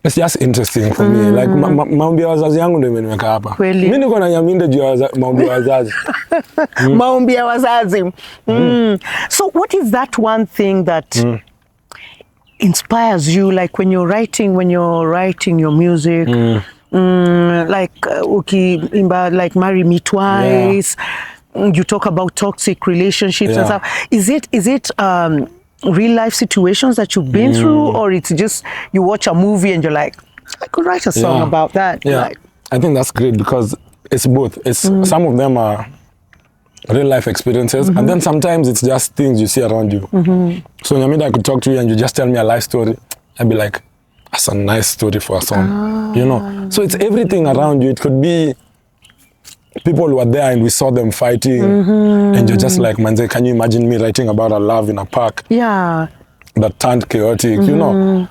it's just interesting for me. Like, maombi ya wazazi yangu ndio imeniweka hapa. Mimi niko na nyaminde juu ya maombi ya wazazi. Maombi ya wazazi. So what is that one thing that inspires you, like when you're writing your music, like ukiimba like Marry Me Twice, you talk about toxic relationships and stuff. Is it real life situations that you've been through, or it's just you watch a movie and you're like, I could write a song about that? Like, I think that's great because it's both. It's some of them are real life experiences, and then sometimes it's just things you see around you. So Nyamida, I could talk to you and you just tell me a life story, I'd be like, that's a nice story for a song, you know. So it's everything around you. It could be people who were there and we saw them fighting, and you're just like, Manze, can you imagine me writing about a love in a park? That turned chaotic, you know.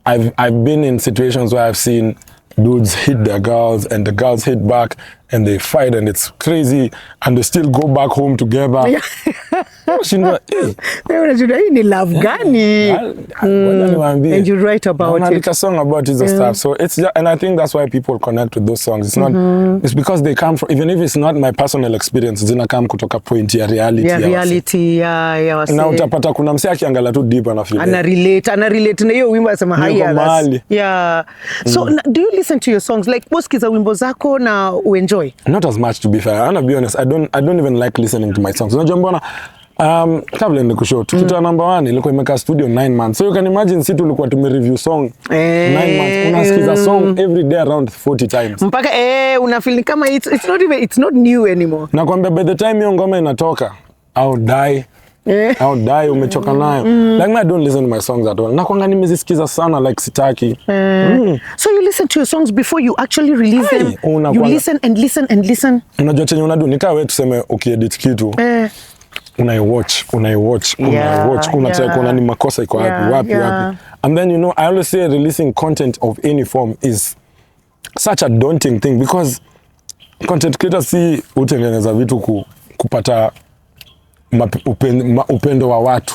I've been in situations where I've seen dudes hit their girls and the girls hit back and they fight and it's crazy and they still go back home together. Ni love gani? And you write about it. A song about it stuff. So it's just, and I think that's why people connect with those songs. It's not. It's because they come from, even if it's not my personal experience, zina come kutoka point ya reality. Na utapata kuna msee akiangalia tu deep na feel. Ana relate na hiyo wimbo asema haya. So do you listen to your songs, like sikiza wimbo zako na uenjoy? Not as much, to be fair. I'm gonna be honest. I don't even like listening to my songs. Unajua mbona kabla ndio kushow tukitoa Number One ilikuwa imeka studio 9 months. So you can imagine si tulikuwa tumereview song 9 months. Unasikiza song every day around 40 times. Mpaka una feel kama it's not new anymore. Nakwambia by the time hiyo ngoma inatoka, I'll die umechoka nayo. Like I don't listen to my songs at all. Nakwanga nimezisikiza sana like sitaki. So you listen to your songs before you actually release them. You listen and listen and listen. Unajua chenye unadu nikaa wewe tuseme ukiedit kitu. Unaiwatch, unataka kuona ni makosa iko wapi. And then, you know, I always say releasing content of any form is such a daunting thing because content creators si utengeneza vitu kupata upendo wa watu.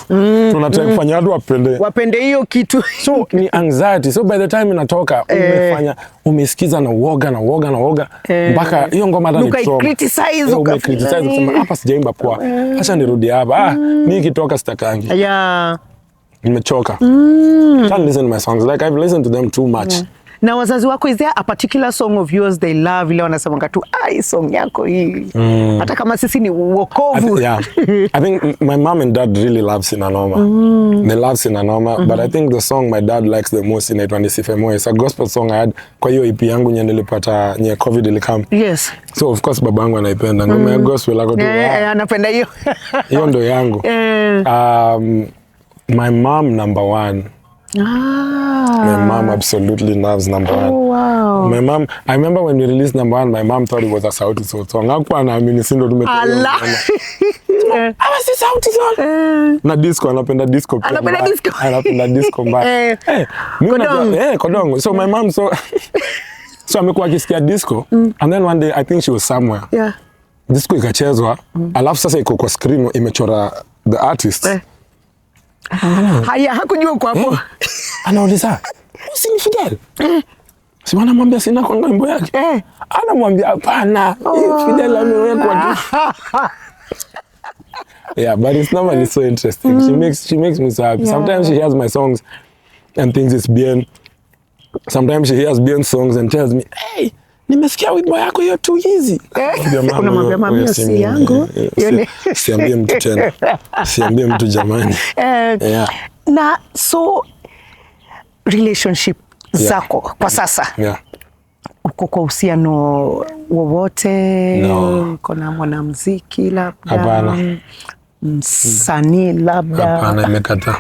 Tunataka kufanya watu wapende hiyo kitu. So ni anxiety. So by the time inatoka umesikiza na uoga mpaka hiyo ngoma hata ni trauma. Criticize kusema hapa sijaimba poa. Acha nirudi hapa. Mimi kitoka sitakangi. Nimechoka. Can't listen to my songs. Like I've listened to them too much. Na wazazi wako, is there a particular song of yours they love ile wanasemanga tu hii song yako hii hata kama sisi ni wokovu? I think my mom and dad really love Sinanoma. They love Sinanoma, but I think the song my dad likes the most inaitwa Nisife Moyo. It's a gospel song I had kwa hiyo EP yangu nye nilipata nye COVID ilikam. So of course babangu anaipenda ngoma ya gospel ako tu anapenda hiyo. Hiyo ndo yangu. My mom Number One. My mom absolutely loves Number One. Oh, wow. My mom, I remember when we released Number One, my mom thought it was a Sauti Sol song. Hakuwa anaamini sindo tumetoa. Si Sauti Sol. Na disco, anapenda disco. Anapenda disco mbaya. Kodong. So my mom so amekuwa akisikia disco, and then one day I think she was somewhere. Disco ikachezwa, alafu sasa iko kwa screen imechora the artist. Haya, hakujua uko hapo. Anauliza, si ni Fidel? Si anamwambia sina kwa wimbo yake. Anamwambia hapana, Fidel amewekwa tu. Yeah, but it's normally so interesting. She makes me so happy. Yeah. Sometimes she hears my songs and thinks it's bien. Sometimes she hears bien songs and tells me, hey, nimesikia wimbo yako hiyo too easy. Unamwambia mami si yangu. Siambie mtu tena. Siambie mtu jamani. Yeah. Na so relationship zako kwa sasa. Yeah. Uko kwa uhusiano wowote? No. Kuna mwanamuziki labda? Hapana. Msanii labda? Hapana, imekataa.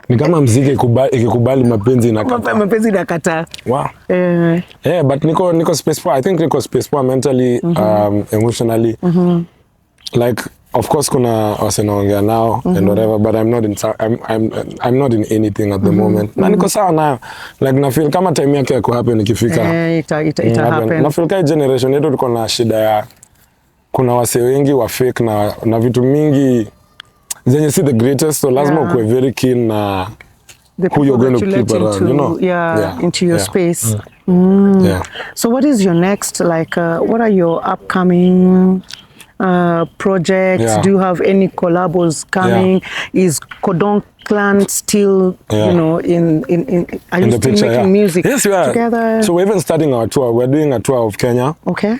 Ni kama muziki ikikubali mapenzi inakataa. Mapenzi inakataa. Wow. Yeah, but niko space for. I think niko space for mentally, emotionally. Like, of course kuna wasinaongea now and whatever, but I'm not in anything at the moment. Na niko sawa nayo. Like na feel kama time yake ya kuhappen ikifika. Ita happen. Na feel kama generation yetu tuko na shida ya kuna wase wengi wa fake na vitu mingi zenye si the greatest, so lazima ukue very keen na who you're going to keep around, you know? Into your space. Yeah. So what is your next, like, what are your upcoming projects? Yeah. Do you have any collabos coming? Is Kodong Clan still, you know, are you still picture, making music yes, we are together? So we're even starting our tour. We're doing a tour of Kenya. Okay.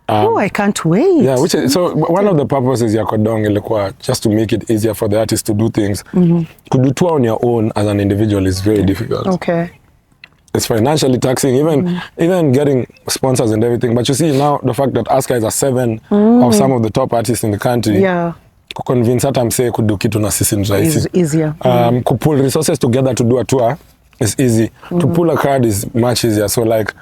I can't wait. Yeah, so one of the purposes ya Kodong ilikuwa just to make it easier for the artists to do things. To do tour on your own as an individual is very difficult. Okay. It's financially taxing, even getting sponsors and everything. But you see now the fact that us guys are 7 of some of the top artists in the country. Yeah. Convince hata msee kudu kitu na sisi ni rahisi. Is easier. To pull resources together to do a tour is easy. To pull a crowd is much easier. So like,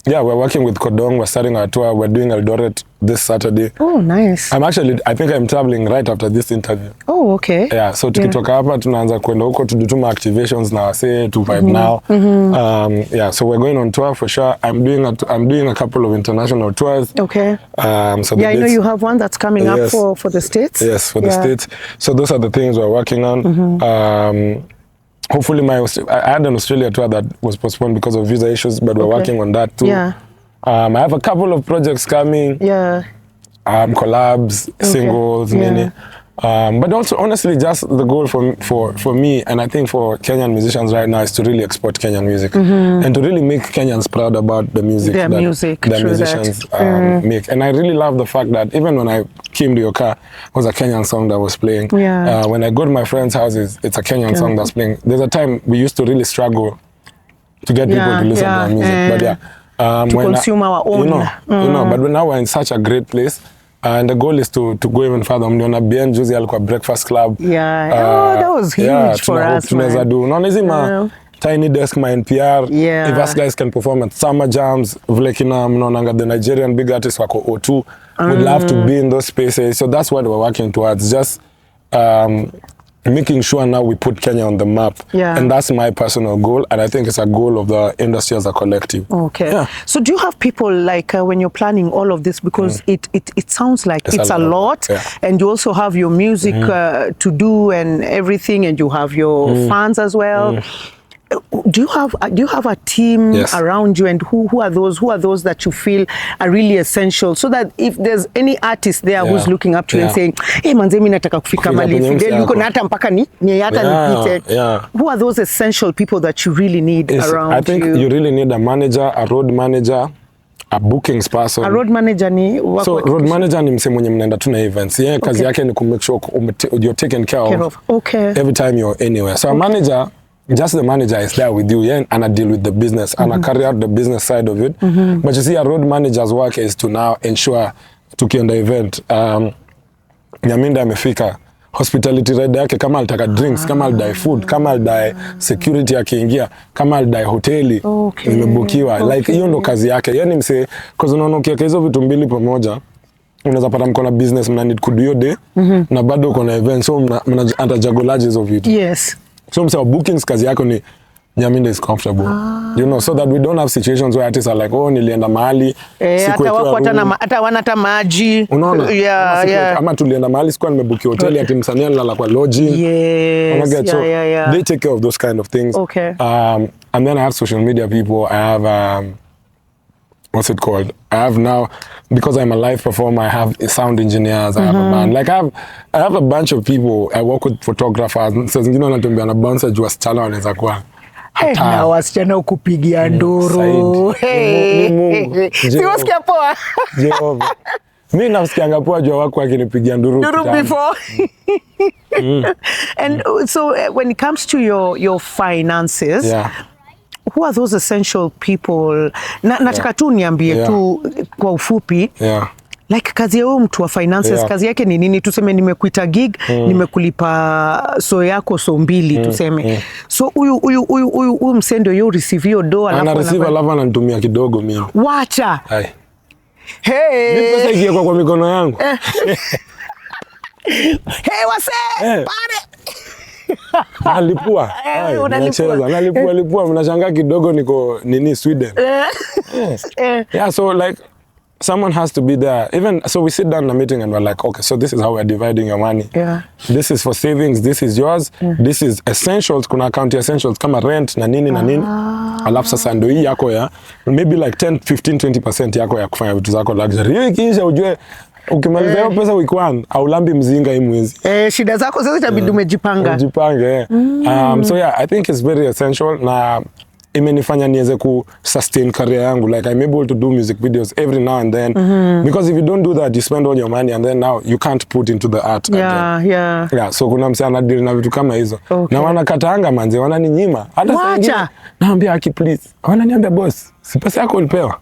yeah, we're working with Kodong. We're starting our tour. We're doing Eldoret this Saturday. Oh, nice. I think I'm traveling right after this interview. Oh, okay. Yeah, so tukitoka hapa tunaanza kwenda huko to do tuma activations na wase to vibe now. Yeah, so we're going on tour for sure. I'm doing a couple of international tours. Okay. So yeah, I know you have one that's coming up for the States. Yes, for the States. So those are the things we're working on. Hopefully I had an Australia tour that was postponed because of visa issues, but we're working on that too. Yeah. I have a couple of projects coming. Yeah. Collabs, singles, many. But also, honestly, just the goal for me, and I think for Kenyan musicians right now, is to really export Kenyan music and to really make Kenyans proud about the music that their musicians make. And I really love the fact that even when I came to your car, it was a Kenyan song that was playing. Yeah. When I go to my friend's houses, it's a Kenyan song that's playing. There's a time we used to really struggle to get people to listen to our music. But yeah. To consume our own. You know, but now we're in such a great place. And the goal is to go even further. Mliona bien juzi alikuwa Breakfast Club. Yeah. That was huge for us. Tunaweza do. Unaona hizi Tiny Desk, my NPR. Yeah. If us guys can perform at Summer Jams, vile kina mnaonanga the Nigerian big artists wako O2. We'd love to be in those spaces. So that's what we're working towards. Just making sure now we put Kenya on the map. Yeah. And that's my personal goal. And I think it's a goal of the industry as a collective. Okay. Yeah. So do you have people like when you're planning all of this, because it sounds like it's a lot and you also have your music to do and everything, and you have your fans as well. Do you have a team around you, and who are those that you feel are really essential, so that if there's any artist there who's looking up to you and saying, hey manze, mimi nataka kufika mali Fidel yuko na hata mpaka ni hata nipite. Who are those essential people that you really need around you? I think you really need a manager, a road manager, a bookings person. A road manager ni so road manager ni mse mwenye mnaenda tu na events. Yeah, kazi yake ni ku make sure you're taken care of. Every time you're anywhere. So a manager, just the manager is there with you, and I deal with the business and I carry out the business side of it. But you see, a road manager's work is to now ensure tukienda event, Nyaminda amefika, hospitality ride yake, kama alitaka drinks, kama alidai food, kama alidai security akiingia, kama alidai hoteli, imebukiwa. Like hiyo ndo kazi yake. Yani mse, cause unaona ukiweka hizo vitu mbili pamoja, unaweza pata mko na business mna need kudu hiyo day, na bado uko na event, so mna antajagolaje hizo vitu. Yes. So mse wa bookings kazi yako ni Nyaminde is comfortable. You know, so that we don't have situations where artists are like, oh, nilienda mahali hata wako hata wanata maji. Unaona? Yeah. Ama tulienda mahali sikuwa nimebuki hoteli ati msanii analala kwa lodging. Yes. So they take care of those kind of things. Okay. And then I have social media people. I have what's it called? I have now, because I'm a live performer, I have sound engineers, I have a band. Like I have a bunch of people. I work with photographers. So zingine wanatembea na bouncer juu wasichana wanaweza kuwa na wasichana ukupigia nduru. Siwasikia poa. Jehova. Mimi nasikianga poa juu wako akinipigia nduru before. And so when it comes to your finances, who are those essential people? Nataka tu niambie tu kwa ufupi. Like kazi ya mtu wa finances, kazi yake ni nini? Tuseme nimekuita gig, nimekulipa so yako so mbili tuseme. So huyu msendo yo receive yo do ana receive alafu ananitumia kidogo mimi. Wacha. Hai. Hey. Ni pesa ikiwa kwa mikono yangu. Hey, wase. Pare. Nalipua. Nalipua. Mnashangaa kidogo niko nini Sweden. Yeah, so like someone has to be there. Even so we sit down in a meeting and we're like, okay, so this is how we're dividing your money. This is for savings, this is yours. This is essentials, kuna account essentials kama rent na nini na nini. Alafu sasa ndio hii yako ya maybe like 10, 15, 20% yako ya kufanya vitu zako luxury. Hiyo ikiisha ujue ukimaliza hiyo pesa week one au lambi mzinga hii mwezi. Shida zako sasa itabidi umejipanga. Ujipange. So yeah, I think it's very essential na imenifanya niweze ku sustain career yangu. Like I'm able to do music videos every now and then because if you don't do that you spend all your money and then now you can't put into the art again. So kuna msana deal na vitu kama hizo. Na wanakataanga manze, wananinyima. Hata sasa naambia aki please. Wananiambia boss, si pesa yako ulipewa.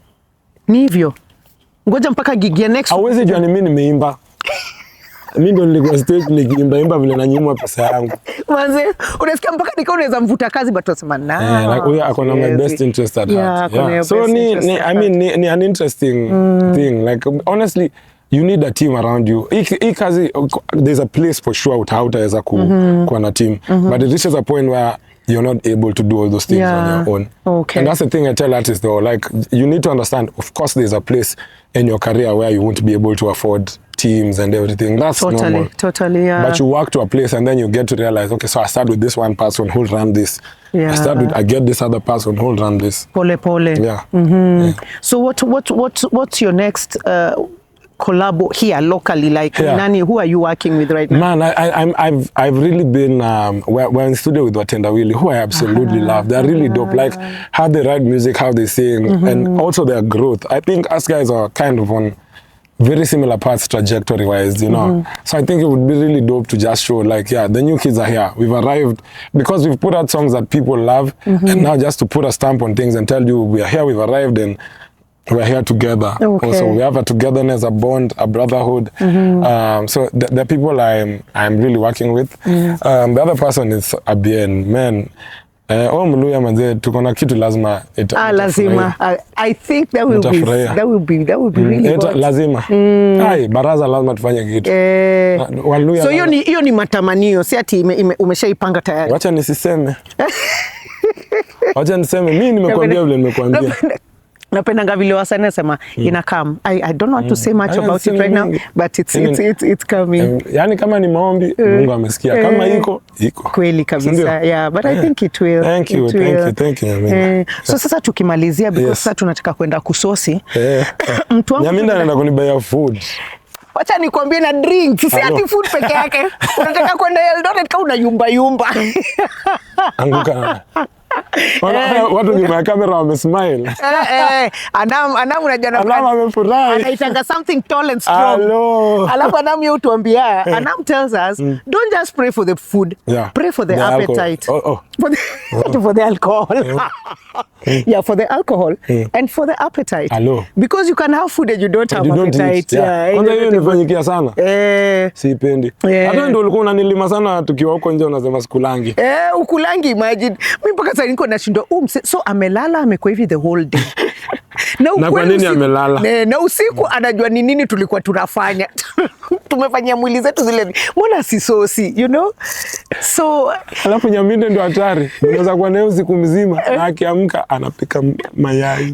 Ni hivyo. Ngoja mpaka gig ya next. Hawezi jua ni mimi nimeimba. Mimi ndo nilikuwa stage nikiimba vile nanyimwa pesa yangu. Manze, unasikia mpaka nikao unaweza mvuta kazi but unasema na. Like huyo akona my best interest at heart. So I mean ni an interesting thing. Like honestly, you need a team around you. Hii kazi there's a place for sure utaweza kuwa na team. But it reaches a point where you're not able to do all those things on your own. And that's the thing I tell artists though, like you need to understand, of course there's a place in your career where you won't be able to afford teams and everything. That's normal. Totally, But you work to a place and then you get to realize, okay, so I start with this one person who'll run this. I get this other person who'll run this. Pole. Yeah. So what's your next collab here locally? Like nani, who are you working with right now? Man, I've really been we're in studio with Watenda Willy, who I absolutely love. They're really dope. Like how they write music, how they sing, and also their growth. I think us guys are kind of on very similar paths trajectory wise, you know. So I think it would be really dope to just show like, yeah, the new kids are here. We've arrived because we've put out songs that people love, and now just to put a stamp on things and tell you we are here, we've arrived, and we're here together. Also, we have a togetherness, a bond, a brotherhood. So the people I'm really working with. The other person is Abien. Man, Mluya manze, tuko na kitu lazima. Lazima. I think that will be really good. Lazima. Ai, baraza lazima tufanye kitu. So hiyo ni matamanio, si ati umeshaipanga tayari. Wacha nisiseme. Wacha niseme, mimi nimekuambia vile nimekuambia. Napenda vile wasanii nasema inakam. I don't want to say much about it right now, but it's coming. Yani kama ni maombi, Mungu amesikia. Kama iko. Kweli kabisa. Yeah, but I think it will. Thank you. So sasa tukimalizia because sasa tunataka kwenda kusosi. Mtu wangu Nyaminda anaenda kunibaya food. Wacha nikwambie na drinks, si ati food peke yake. Unataka kwenda Eldoret kama una yumba. Anguka. Watu nyuma ya kamera wamesmile. Anam unajana Anam amefurahi. Anaitanga something tall and strong. Alafu Anam yeye utuambia, Anam tells us, don't just pray for the food, pray for the appetite. For the alcohol. Yeah, for the alcohol and for the appetite. Because you can have food and you don't have appetite. Kwanza hiyo nifanyikia sana. Sipendi. Hata ndio ulikuwa unanilima sana tukiwa huko nje unasema sikulangi. Ukulangi, imagine. Mimi mpaka sasa niko nashindwa so amelala amekuwa hivi the whole day. Na kwa nini amelala? Na usiku anajua ni nini tulikuwa tunafanya. tumefanyia mwili zetu zile, mbona si sosi, you know? So alafu Nyaminde ndo hatari. Unaweza kuwa naye usiku mzima na akiamka anapika mayai.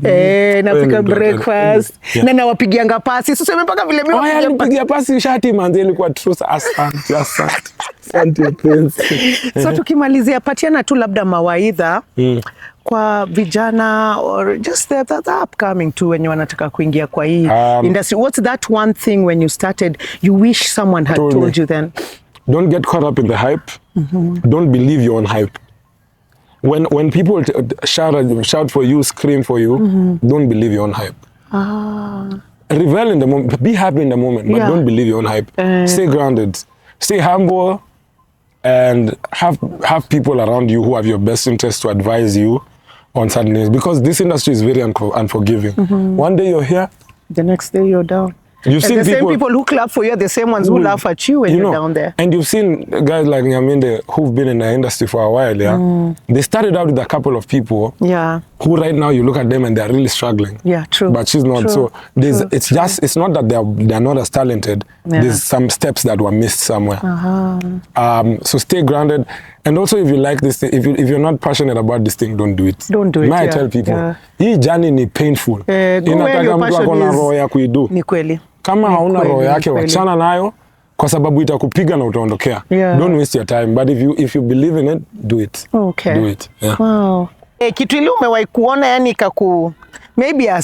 Napika breakfast. Na nawapigianga pasi. Sasa mpaka vile mimi napigia pasi shati manzi ilikuwa trusa. Asante prince. So tukimalizia, patiana tu labda mawaidha kwa vijana or just the upcoming tu wenye wanataka kuingia kwa hii industry. What's that one thing when you started you wish someone had told you then? Don't get caught up in the hype. Don't believe your own hype. When people shout for you, scream for you, don't believe your own hype. Revel in the moment, be happy in the moment, but don't believe your own hype. Stay grounded, stay humble, and have people around you who have your best interest to advise you on certain things, because this industry is very unforgiving. One day you're here, the next day you're down. You've seen the same people who clap for you are the same ones who laugh at you when you're down there. And you've seen guys like Nyaminde who've been in the industry for a while, They started out with a couple of people who right now you look at them and they're really struggling. Yeah, true. But she's not. So it's not that they're not as talented. There's some steps that were missed somewhere. So stay grounded. And also, if you like this thing, if you're not passionate about this thing, don't do it. Don't do it. May I tell people, hii journey ni painful. Inataka mtu ako na roho ya kuidu. Ni kweli. Kama hauna roho yake, wachana nayo kwa sababu itakupiga na utaondokea. Don't waste your time, but if you believe in it, do it. Okay. Do it. Yeah. Wow. Kitu ile umewahi kuona yani maybe a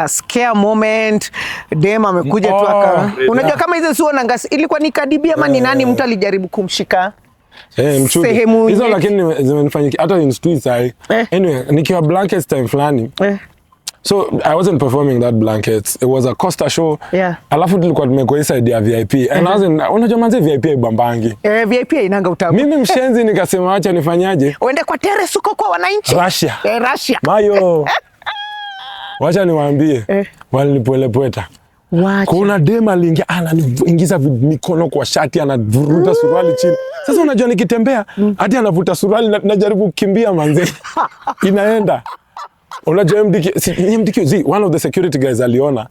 scare moment, dem amekuja tu unajua kama hizo sio nangasi, ilikuwa ni Kadibia ama ni nani mtu alijaribu kumshika sehemu hizo, lakini zimenifanyia hata in streets anyway, nikiwa blankets time fulani. So I wasn't performing that blankets. It was a Costa show. Alafu tulikuwa tumekuwa inside ya VIP. And I was in, unajua manze VIP ibambangi. VIP inanga utamu. Mimi mshenzi nikasema acha nifanyaje? Uende kwa terrace uko kwa wananchi. Russia. Russia. Mayo. Wacha niwaambie. Walinipolepweta. Kuna dem aliingia anaingiza mikono kwa shati, anavuruta suruali chini. Sasa unajua nikitembea hadi anavuta suruali najaribu kukimbia manze. Inaenda. Unajua MDQ, one of the security guys aliona,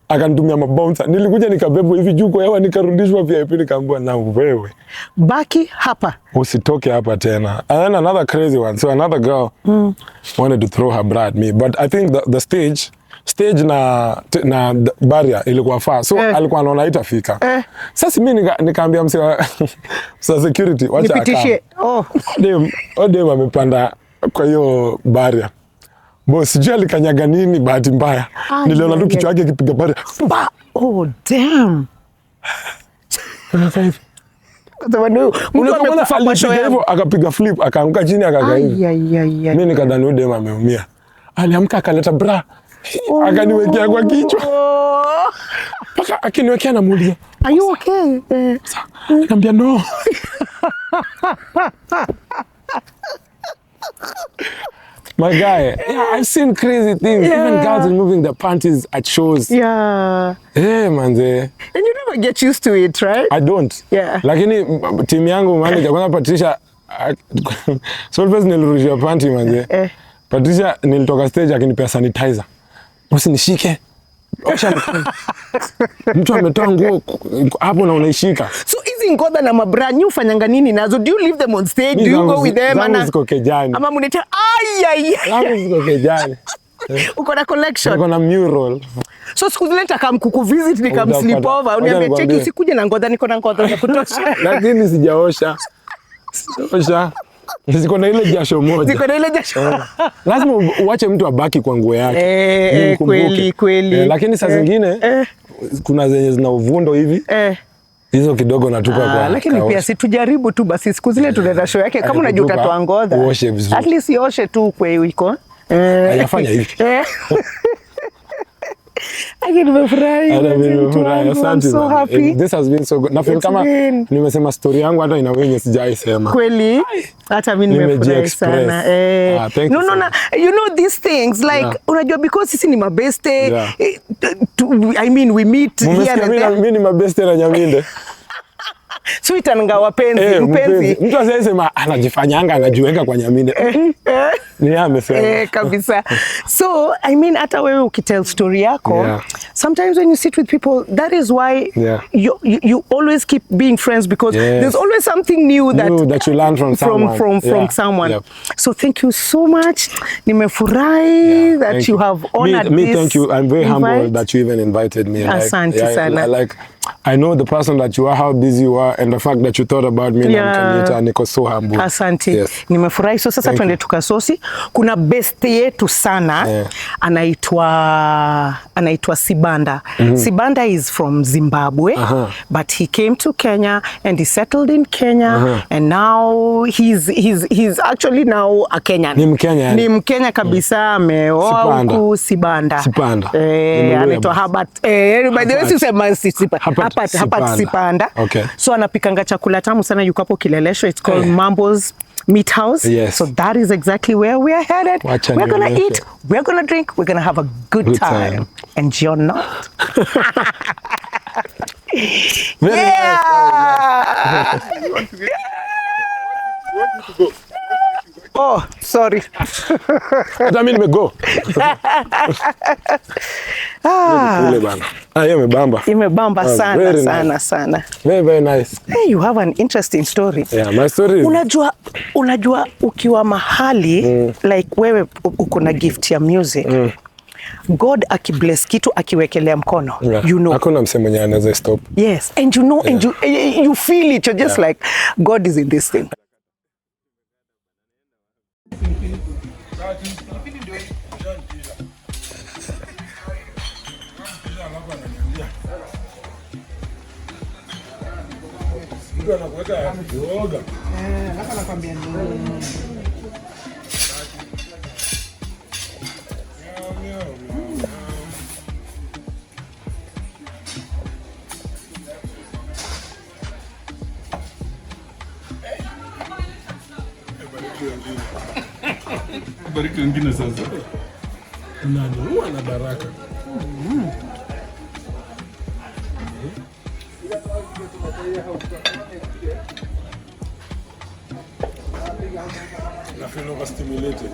akanitumia mabouncer. Nilikuja nikabebwa hivi juu kwa hewa, nikarudishwa VIP, nikaambiwa na wewe baki hapa, usitoke hapa tena. And then another crazy one. So another girl wanted to throw her bra at me, but I think the stage na barrier ilikuwa far, so alikuwa anaona itafika. Sasa mimi nikaambia msee sa security, wacha nipitishe. Dem amepanda kwa hiyo barrier. Boss sijui alikanyaga nini, bahati mbaya niliona tu kichwa yake kipiga barrier. Oh damn. Akapiga flip, akaanguka chini, akakaa hivi. Mimi nikadhani huyu dem ameumia. Aliamka akaleta bra, akaniwekea kwa kichwa. Paka akiniwekea na muuliza, are you okay? Nikamwambia no. My guy, I've seen crazy things. Even girls removing their panties at shows. Hey, man. And you never get used to it, right? I don't. Lakini timu yangu manager kwanza Patricia, Solves nilirudishia panty man. Patricia nilitoka stage akinipea sanitizer. Usinishike. Mtu ametoa nguo hapo na unaishika. So hizi ngoda na mabra new fanyanga nini nazo? Do you leave them on stage? Do you go with them? Ziko kejani. Ama munita ziko kejani. Uko na collection. Uko na mural. So siku zile nitakuvisit nikamsleep over. Uniambia cheki usikuje na ngoda, niko na ngoda za kutosha. Lakini sijaosha. Ziko na ile jasho moja. Lazima uache mtu abaki kwa nguo yake. Kweli. Lakini saa zingine kuna zenye zina uvundo hivi. Hizo kidogo natupa kwa. Lakini pia si tujaribu tu basi siku zile tunaenda show yake, kama unajua utatoa ngoda. At least ioshe tu kwa iko. Ayafanya hivi. I'm so happy. This has been so good. Nafeel kama nimesema story yangu hata ina wenye sijaisema. Kweli. Hata mimi nimefurahi sana. No, you know these things like unajua because sisi ni mabeste. I mean we meet here and there. Mimi ni mabeste na Nyaminde. Sweet anga wapenzi, mpenzi. Mtu asema anajifanyanga anajiweka kwa nyamine. Ni amesema. Kabisa. So, I mean, hata wewe ukitell story yako, sometimes when you sit with people, that is why you always keep being friends, because there's always something new that you learn from someone. From someone. Yep. So thank you so much. Nimefurahi that you have honored me, this. Thank you. I'm very humble that you even invited me. Asante sana. I know the person that you are, how busy you are, and the fact that you thought about me, niko so humble. Asante. Yes. Nimefurahi. So sasa tuende tukasosi. Kuna best yetu sana, anaitwa Sibanda. Sibanda is from Zimbabwe, but he came to Kenya and he settled in Kenya, and now he's actually now a Kenyan. Ni Mkenya. Ni Mkenya kabisa, ameoa huku Sibanda. Anaitwa Habat. By the way, sisema Sibanda. Okay. So anapikanga chakula tamu sana, yuko hapo Kileleshwa. It's called Mambo's Meat House. Yes. So that is exactly where we are headed. We're going to eat, we're going to drink, we're going to have a good time. And you're not. Yeah! You want to go? Oh, sorry. Hata mimi nimego. Imebamba sana. Very, very nice. Hey, you have an interesting story. Yeah, my story is... Unajua ukiwa mahali, like wewe uko na gift ya music, God akibless kitu akiwekelea mkono, you know. Hakuna msemo mwenye anaweza stop. Yes, and you know, and you feel it. You're just like, God is in this thing. Bariki wengine sasa. Nani huwa na baraka. I feel overstimulated.